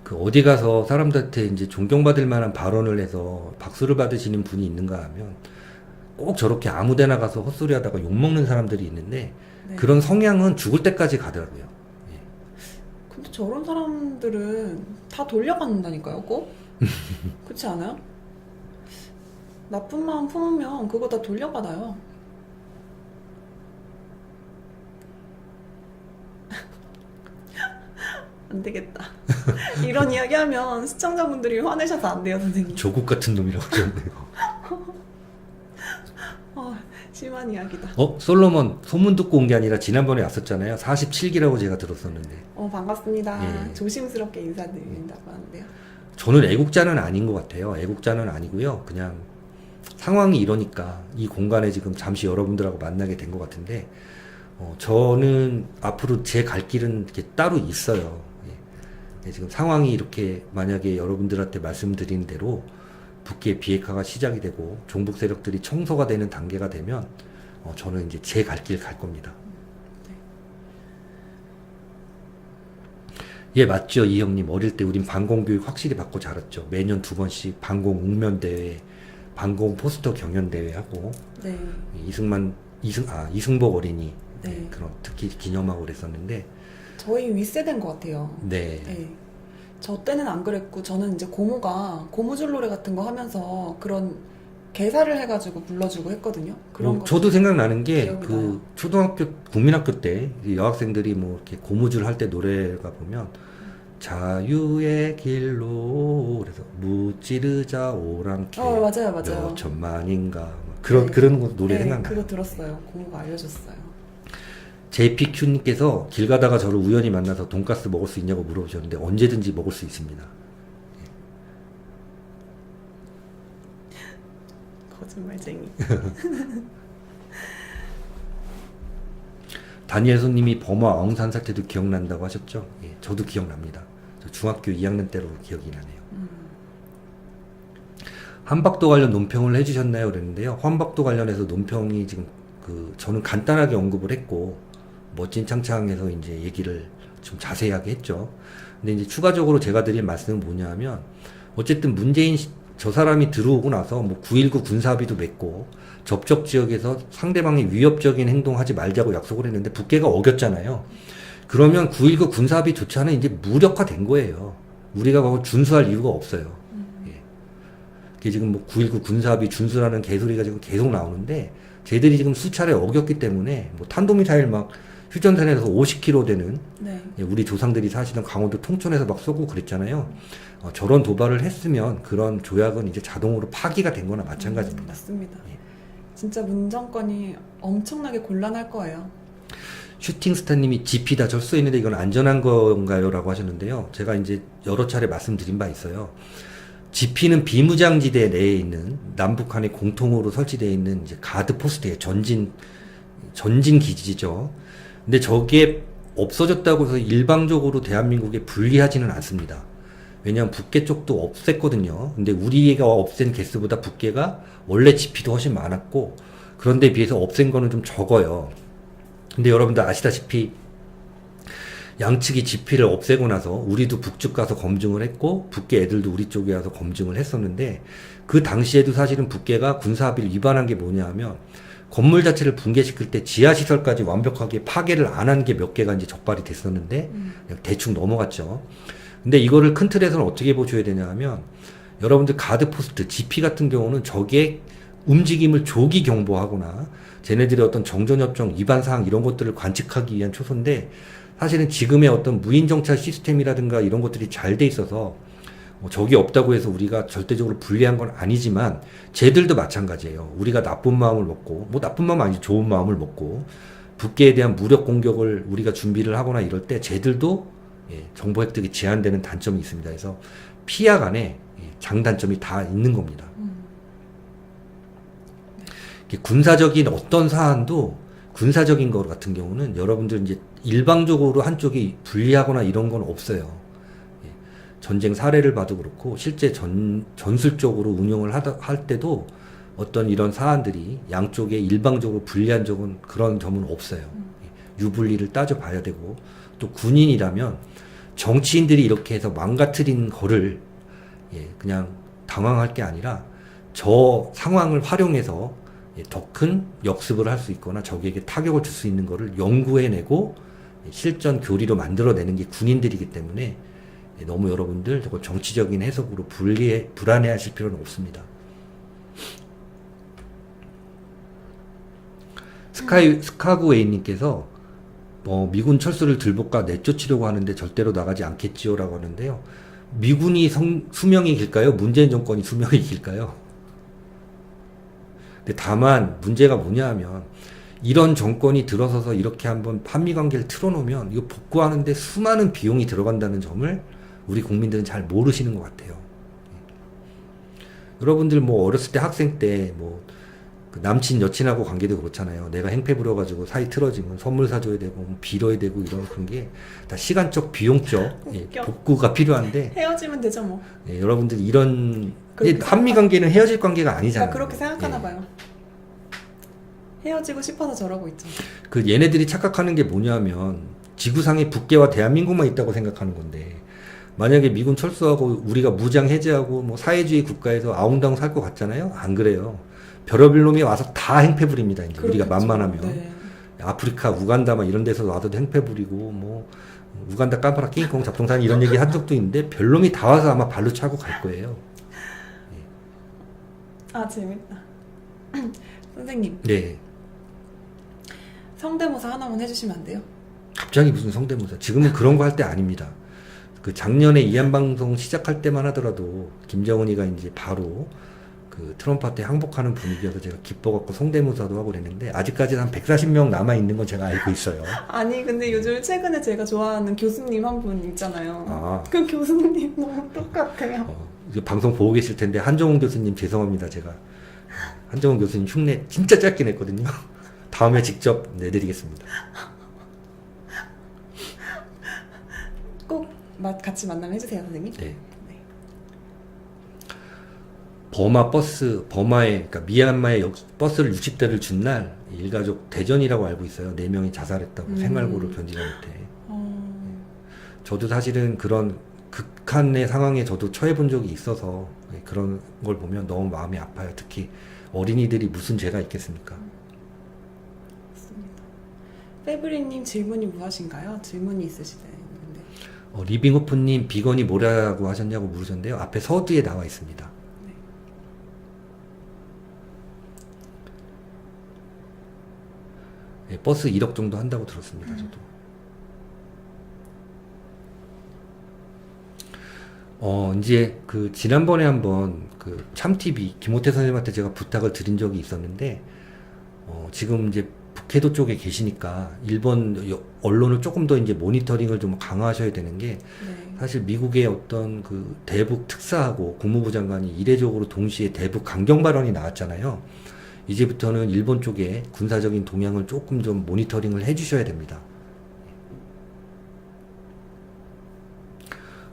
그 어디 가서 사람들한테 이제 존경받을 만한 발언을 해서 박수를 받으시는 분이 있는가 하면 꼭 저렇게 아무데나 가서 헛소리하다가 욕 먹는 사람들이 있는데, 네. 그런 성향은 죽을 때까지 가더라고요. 예. 근데 저런 사람들은 다 돌려받는다니까요, 꼭? 그렇지 않아요? 나쁜 마음 품으면 그거 다 돌려받아요. 안 되겠다. 이런 이야기 하면 시청자분들이 화내셔서 안 돼요, 선생님. 조국 같은 놈이라고 하셨네요. 심한 이야기다. 솔로몬 소문 듣고 온 게 아니라 지난번에 왔었잖아요. 47기라고 제가 들었었는데. 반갑습니다. 예. 조심스럽게 인사드린다고 하는데요. 저는 애국자는 아닌 것 같아요. 애국자는 아니고요. 그냥 상황이 이러니까 이 공간에 지금 잠시 여러분들하고 만나게 된 것 같은데, 저는 앞으로 제 갈 길은 이렇게 따로 있어요. 예. 지금 상황이 이렇게 만약에 여러분들한테 말씀드린 대로 북기의 비핵화가 시작이 되고 종북 세력들이 청소가 되는 단계가 되면 저는 이제 제 갈 길 갈 겁니다. 예, 맞죠. 이 형님. 어릴 때 우린 반공교육 확실히 받고 자랐죠. 매년 2번씩 반공 웅면대회, 반공 포스터 경연대회 하고, 네. 이승복 어린이. 네. 그런 특히 기념하고 그랬었는데, 저희 윗세대인 것 같아요. 네. 네. 저 때는 안 그랬고, 저는 이제 고모가 고무줄 노래 같은 거 하면서 그런 개사를 해가지고 불러주고 했거든요. 그런 거. 저도 생각나는 게, 기억이 나요. 초등학교, 국민학교 때, 이 여학생들이 뭐, 이렇게 고무줄 할 때 노래가 보면, 자유의 길로, 그래서, 무찌르자 오랑캐. 맞아요. 몇 천만인가. 그런 노래 네, 생각나요. 그거 들었어요. 고모가 알려줬어요. JPQ님께서 길 가다가 저를 우연히 만나서 돈가스 먹을 수 있냐고 물어보셨는데 언제든지 먹을 수 있습니다. 거짓말쟁이. 다니엘 손님이 버마 아웅산 사태도 기억난다고 하셨죠? 예, 저도 기억납니다. 저 중학교 2학년 때로 기억이 나네요. 한박도 관련 논평을 해주셨나요? 그랬는데요. 한박도 관련해서 논평이 지금 저는 간단하게 언급을 했고, 멋진 창창에서 이제 얘기를 좀 자세하게 했죠. 근데 이제 추가적으로 제가 드릴 말씀은 뭐냐 하면, 어쨌든 문재인 저 사람이 들어오고 나서 뭐 9.19 군사합의도 맺고, 접촉 지역에서 상대방이 위협적인 행동하지 말자고 약속을 했는데 북괴가 어겼잖아요. 그러면 9.19 군사합의조차는 이제 무력화된 거예요. 우리가 그걸 준수할 이유가 없어요. 그게 지금 뭐 9.19 군사합의 준수라는 개소리가 지금 계속 나오는데, 쟤들이 지금 수차례 어겼기 때문에 뭐 탄도미사일 막 휴전선에서 50km 되는, 네. 우리 조상들이 사시던 강원도 통천에서 막 쏘고 그랬잖아요. 저런 도발을 했으면 그런 조약은 이제 자동으로 파기가 된 거나 마찬가지입니다. 맞습니다. 예. 진짜 문정권이 엄청나게 곤란할 거예요. 슈팅스타님이 GP다 절수했는데 이건 안전한 건가요? 라고 하셨는데요. 제가 이제 여러 차례 말씀드린 바 있어요. GP는 비무장지대 내에 있는 남북한의 공통으로 설치되어 있는 이제 가드 포스트의 전진 기지죠. 근데 저게 없어졌다고 해서 일방적으로 대한민국에 불리하지는 않습니다. 왜냐하면 북계 쪽도 없앴거든요. 근데 우리가 없앤 개수보다 북계가 원래 GP도 훨씬 많았고, 그런데 비해서 없앤 거는 좀 적어요. 근데 여러분들 아시다시피 양측이 GP를 없애고 나서 우리도 북측 가서 검증을 했고, 북계 애들도 우리 쪽에 와서 검증을 했었는데, 그 당시에도 사실은 북계가 군사합의를 위반한 게 뭐냐 하면, 건물 자체를 붕괴시킬 때 지하시설까지 완벽하게 파괴를 안 한 게 몇 개가 이제 적발이 됐었는데, 그냥 대충 넘어갔죠. 근데 이거를 큰 틀에서는 어떻게 보셔야 되냐 하면, 여러분들 가드포스트, GP 같은 경우는 적의 움직임을 조기 경보하거나, 쟤네들의 어떤 정전협정 위반사항 이런 것들을 관측하기 위한 초소인데, 사실은 지금의 어떤 무인정찰 시스템이라든가 이런 것들이 잘 돼 있어서, 적이 없다고 해서 우리가 절대적으로 불리한 건 아니지만, 쟤들도 마찬가지예요. 우리가 나쁜 마음을 먹고, 뭐 나쁜 마음 아니지, 좋은 마음을 먹고, 북계에 대한 무력 공격을 우리가 준비를 하거나 이럴 때, 쟤들도 정보 획득이 제한되는 단점이 있습니다. 그래서 피하 간에 장단점이 다 있는 겁니다. 군사적인 어떤 사안도, 군사적인 것 같은 경우는 여러분들 이제 일방적으로 한쪽이 불리하거나 이런 건 없어요. 전쟁 사례를 봐도 그렇고, 실제 전술적으로 운용을 할 때도 어떤 이런 사안들이 양쪽에 일방적으로 불리한 적은 그런 점은 없어요. 유불리를 따져봐야 되고, 또 군인이라면 정치인들이 이렇게 해서 망가뜨린 거를 그냥 당황할 게 아니라 저 상황을 활용해서 더 큰 역습을 할 수 있거나 적에게 타격을 줄 수 있는 거를 연구해내고 실전 교리로 만들어내는 게 군인들이기 때문에 너무 여러분들 저거 정치적인 해석으로 불안해하실 필요는 없습니다. 스카구웨이님께서 미군 철수를 들볶아 내쫓으려고 하는데 절대로 나가지 않겠지요라고 하는데요. 미군이 수명이 길까요? 문재인 정권이 수명이 길까요? 근데 다만 문제가 뭐냐 하면 이런 정권이 들어서서 이렇게 한번 한미 관계를 틀어놓으면 이거 복구하는데 수많은 비용이 들어간다는 점을 우리 국민들은 잘 모르시는 것 같아요. 여러분들 뭐 어렸을 때 학생 때뭐 그 남친 여친하고 관계도 그렇잖아요. 내가 행패 부려가지고 사이 틀어지면 선물 사줘야 되고 뭐 빌어야 되고 이런 그런 게 다 시간적 비용적 복구가 필요한데 헤어지면 되죠 뭐. 여러분들 이런 그렇게 한미 관계는 헤어질 관계가 아니잖아요. 그렇게 생각하나 봐요. 헤어지고 싶어서 저러고 있죠. 그 얘네들이 착각하는 게 뭐냐면 지구상에 북괴와 대한민국만 있다고 생각하는 건데 만약에 미군 철수하고 우리가 무장 해제하고 뭐 사회주의 국가에서 아웅다웅 살 것 같잖아요. 안 그래요. 별의별 놈이 와서 다 행패 부립니다. 이제 우리가 만만하면 네. 아프리카 우간다 막 이런 데서 와서도 행패 부리고 뭐 우간다 까바라 낑꽁 잡동산 이런 얘기 한 적도 있는데 별놈이 다 와서 아마 발로 차고 갈 거예요. 아 재밌다. 선생님 네. 성대모사 하나만 해주시면 안 돼요? 갑자기 무슨 성대모사? 지금은 그런 거 할 때 아닙니다. 그 작년에 이한방송 시작할 때만 하더라도 김정은이가 이제 바로 그 트럼프한테 항복하는 분위기여서 제가 기뻐갖고 성대모사도 하고 그랬는데 아직까지는 한 140명 남아있는 건 제가 알고 있어요. 아니 근데 요즘 최근에 제가 좋아하는 교수님 한 분 있잖아요. 아. 그 교수님 너무 똑같아요. 이제 방송 보고 계실 텐데 한정훈 교수님 죄송합니다. 제가 한정훈 교수님 흉내 진짜 짧게 냈거든요. 다음에 직접 내드리겠습니다. 꼭 같이 만나면 해주세요 선생님. 네. 버마에, 그러니까 미얀마에 버스를 60대를 준 날 일가족 대전이라고 알고 있어요. 4명이 자살했다고 생활고를 견디지 못해. 저도 사실은 그런 극한의 상황에 저도 처해 본 적이 있어서 그런 걸 보면 너무 마음이 아파요. 특히 어린이들이 무슨 죄가 있겠습니까? 맞습니다. 페브리님 질문이 무엇인가요? 질문이 있으시대요. 리빙호프님 비건이 뭐라고 하셨냐고 물으셨는데요. 앞에 서두에 나와 있습니다. 버스 1억 정도 한다고 들었습니다. 저도. 이제 그 지난번에 한번 그 참TV 김호태 선생님한테 제가 부탁을 드린 적이 있었는데 지금 이제 북해도 쪽에 계시니까 일본 언론을 조금 더 이제 모니터링을 좀 강화하셔야 되는 게 사실 미국의 어떤 그 대북 특사하고 국무부 장관이 이례적으로 동시에 대북 강경 발언이 나왔잖아요. 이제부터는 일본 쪽에 군사적인 동향을 조금 좀 모니터링을 해주셔야 됩니다.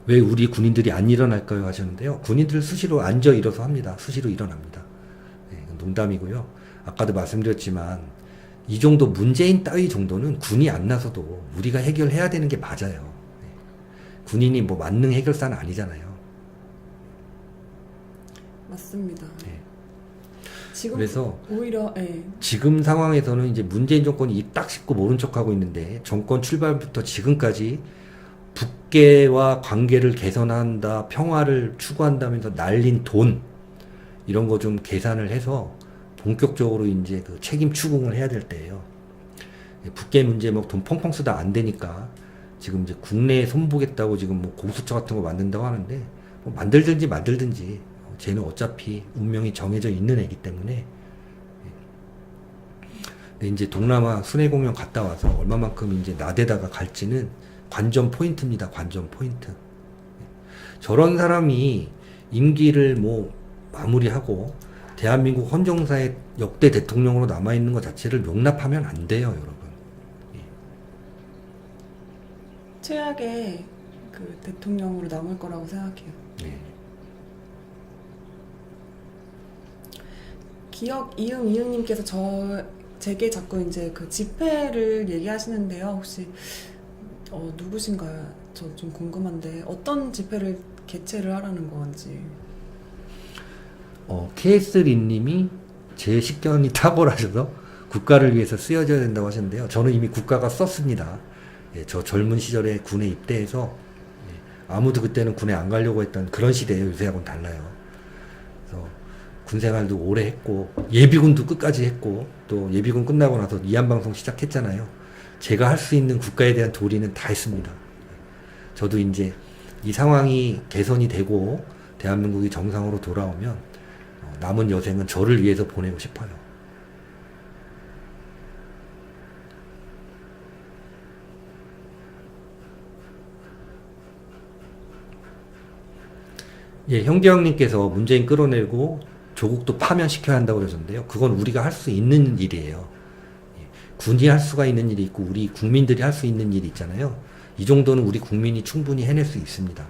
왜 우리 군인들이 안 일어날까요? 하셨는데요. 군인들 수시로 앉아 일어서 합니다. 수시로 일어납니다. 농담이고요. 아까도 말씀드렸지만 이 정도 문재인 따위 정도는 군이 안 나서도 우리가 해결해야 되는 게 맞아요. 군인이 뭐 만능 해결사는 아니잖아요. 맞습니다. 네. 지금 그래서 오히려 지금 상황에서는 이제 문재인 정권이 입 딱 씻고 모른 척하고 있는데 정권 출발부터 지금까지 북계와 관계를 개선한다, 평화를 추구한다면서 날린 돈 이런 거 좀 계산을 해서 본격적으로 이제 그 책임 추궁을 해야 될 때예요. 북계 문제 뭐 돈 펑펑 쓰다 안 되니까 지금 이제 국내에 손보겠다고 지금 뭐 공수처 같은 거 만든다고 하는데 뭐 만들든지 만들든지 쟤는 어차피 운명이 정해져 있는 애기 때문에. 근데 이제 동남아 순회 공연 갔다 와서 얼마만큼 이제 나대다가 갈지는 관전 포인트입니다. 관전 포인트. 저런 사람이 임기를 뭐 마무리하고 대한민국 헌정사의 역대 대통령으로 남아있는 것 자체를 용납하면 안 돼요, 여러분. 최악의 그 대통령으로 남을 거라고 생각해요. 네. 기억 이응님께서 제게 자꾸 이제 그 집회를 얘기하시는데요. 혹시 누구신가요? 저 좀 궁금한데 어떤 집회를 개최를 하라는 건지. KS 리님이 제 식견이 탁월하셔서 국가를 위해서 쓰여져야 된다고 하셨는데요. 저는 이미 국가가 썼습니다. 예, 저 젊은 시절에 군에 입대해서 아무도 그때는 군에 안 가려고 했던 그런 시대예요. 요새하고는 달라요. 그래서 군 생활도 오래 했고 예비군도 끝까지 했고 또 예비군 끝나고 나서 이한방송 시작했잖아요. 제가 할 수 있는 국가에 대한 도리는 다 했습니다. 저도 이제 이 상황이 개선이 되고 대한민국이 정상으로 돌아오면 남은 여생은 저를 위해서 보내고 싶어요. 예, 형제형님께서 문재인 끌어내고 조국도 파면시켜야 한다고 그러셨는데요. 그건 우리가 할 수 있는 일이에요. 예, 군이 할 수가 있는 일이 있고 우리 국민들이 할 수 있는 일이 있잖아요. 이 정도는 우리 국민이 충분히 해낼 수 있습니다.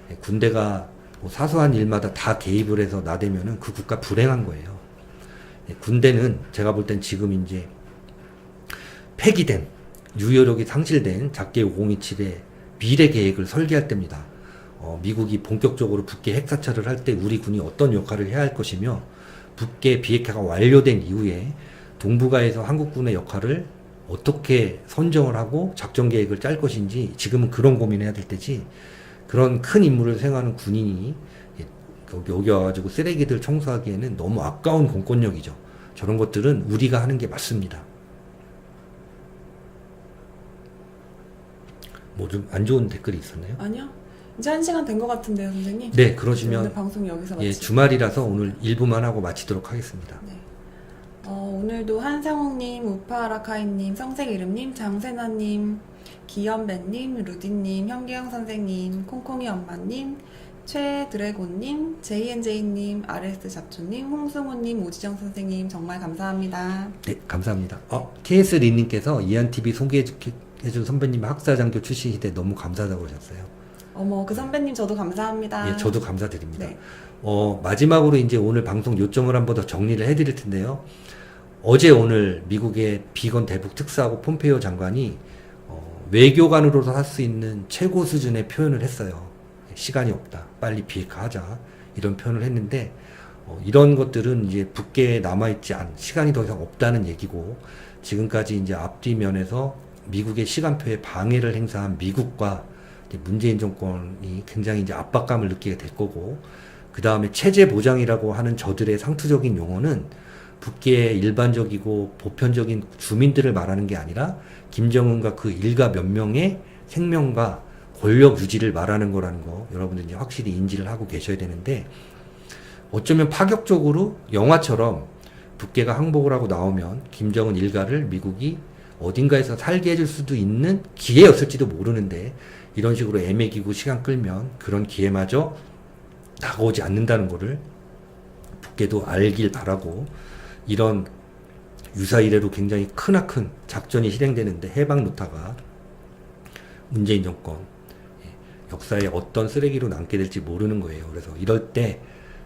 예, 군대가 뭐 사소한 일마다 다 개입을 해서 나대면은 그 국가 불행한 거예요. 예, 군대는 제가 볼 땐 지금 이제 폐기된 유효력이 상실된 작계 5027의 미래 계획을 설계할 때입니다. 미국이 본격적으로 북계 핵사찰을 할 때 우리 군이 어떤 역할을 해야 할 것이며 북계 비핵화가 완료된 이후에 동북아에서 한국군의 역할을 어떻게 선정을 하고 작전 계획을 짤 것인지 지금은 그런 고민을 해야 될 때지 그런 큰 임무를 수행하는 군인이 여기 와가지고 쓰레기들 청소하기에는 너무 아까운 공권력이죠. 저런 것들은 우리가 하는 게 맞습니다. 뭐 좀 안 좋은 댓글이 있었나요? 아니요. 이제 1시간 된 것 같은데요, 선생님? 네, 그러시면 오늘 방송 여기서 예, 마치고. 주말이라서 오늘 1부만 하고 마치도록 하겠습니다. 네. 오늘도 한상욱님, 우파아라카이님, 성색이름님, 장세나님, 기연배님, 루디님, 현기영 선생님, 콩콩이 엄마님, 최드래곤님, JNJ님, RS 잡초님, 홍승우님, 오지정 선생님 정말 감사합니다. 네, 감사합니다. KS 리님께서 이한TV 소개해준 선배님 학사장교 출신 시대 너무 감사하다고 하셨어요. 어머, 그 선배님 저도 감사합니다. 예, 저도 감사드립니다. 네. 마지막으로 이제 오늘 방송 요점을 한 번 더 정리를 해드릴 텐데요. 어제 오늘 미국의 비건 대북 특사하고 폼페이오 장관이 외교관으로서 할 수 있는 최고 수준의 표현을 했어요. 시간이 없다. 빨리 비핵화하자. 이런 표현을 했는데 이런 것들은 이제 북계에 남아있지 않은 시간이 더 이상 없다는 얘기고 지금까지 이제 앞뒤 면에서 미국의 시간표에 방해를 행사한 미국과 문재인 정권이 굉장히 이제 압박감을 느끼게 될 거고 그 다음에 체제 보장이라고 하는 저들의 상투적인 용어는 북계의 일반적이고 보편적인 주민들을 말하는 게 아니라 김정은과 그 일가 몇 명의 생명과 권력 유지를 말하는 거라는 거 여러분들 이제 확실히 인지를 하고 계셔야 되는데 어쩌면 파격적으로 영화처럼 북계가 항복을 하고 나오면 김정은 일가를 미국이 어딘가에서 살게 해줄 수도 있는 기회였을지도 모르는데 이런 식으로 애매기고 시간 끌면 그런 기회마저 다가오지 않는다는 거를 북계도 알길 바라고 이런 유사 이래로 굉장히 크나큰 작전이 실행되는데 해방 노타가 문재인 정권 역사에 어떤 쓰레기로 남게 될지 모르는 거예요. 그래서 이럴 때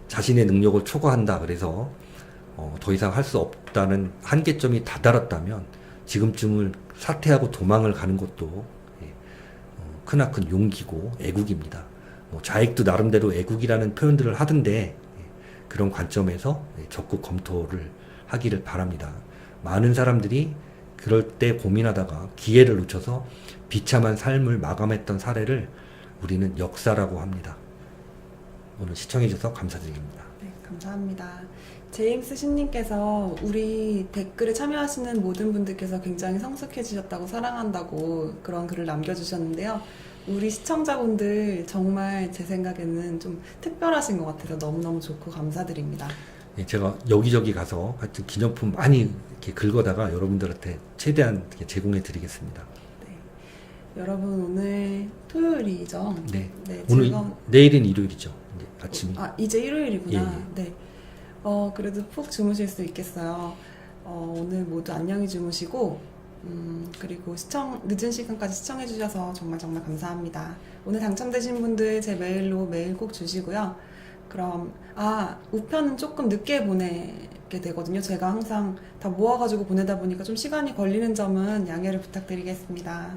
자신의 능력을 초과한다. 그래서 더 이상 할 수 없다는 한계점이 다다랐다면 지금쯤을 사퇴하고 도망을 가는 것도 크나큰 용기고 애국입니다. 좌익도 나름대로 애국이라는 표현들을 하던데 그런 관점에서 적극 검토를 하기를 바랍니다. 많은 사람들이 그럴 때 고민하다가 기회를 놓쳐서 비참한 삶을 마감했던 사례를 우리는 역사라고 합니다. 오늘 시청해주셔서 감사드립니다. 네, 감사합니다. 제임스 신님께서 우리 댓글에 참여하시는 모든 분들께서 굉장히 성숙해지셨다고 사랑한다고 그런 글을 남겨주셨는데요. 우리 시청자분들 정말 제 생각에는 좀 특별하신 것 같아서 너무너무 좋고 감사드립니다. 예, 제가 여기저기 가서 하여튼 기념품 많이 이렇게 긁어다가 여러분들한테 최대한 이렇게 제공해 드리겠습니다. 네. 여러분 오늘 토요일이죠? 네. 네, 오늘 내일은 일요일이죠. 이제 아침이. 이제 일요일이구나. 예, 예. 네. 그래도 푹 주무실 수 있겠어요. 오늘 모두 안녕히 주무시고, 그리고 늦은 시간까지 시청해주셔서 정말 정말 감사합니다. 오늘 당첨되신 분들 제 메일로 메일 꼭 주시고요. 그럼, 우편은 조금 늦게 보내게 되거든요. 제가 항상 다 모아가지고 보내다 보니까 좀 시간이 걸리는 점은 양해를 부탁드리겠습니다.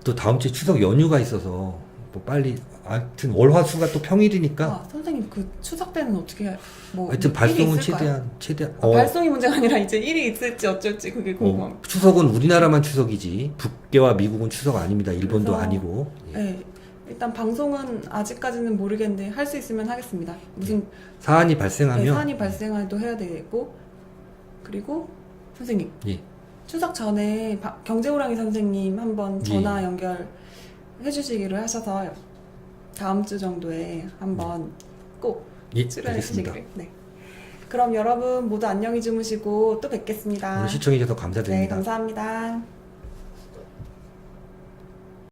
또 다음 주에 추석 연휴가 있어서 뭐 빨리 하여튼 월화수가 또 평일이니까 아, 선생님 그 추석 때는 어떻게 뭐 하여튼 일이 발송은 있을까요? 최대한 발송이 문제가 아니라 이제 일이 있을지 어쩔지 그게 궁금합니다. 추석은 우리나라만 추석이지 북계와 미국은 추석 아닙니다. 일본도 그래서- 아니고. 예. 네, 일단 방송은 아직까지는 모르겠는데 할 수 있으면 하겠습니다. 무슨 사안이 네, 발생하면 사안이 발생해도 해야 되고 그리고 선생님 예. 추석 전에 경제호랑이 선생님 한번 전화 연결해 주시기로 하셔서 다음 주 정도에 한번 꼭 예, 출연해 알겠습니다. 주시기를. 네. 그럼 여러분 모두 안녕히 주무시고 또 뵙겠습니다. 오늘 시청해 주셔서 네, 감사드립니다. 감사합니다.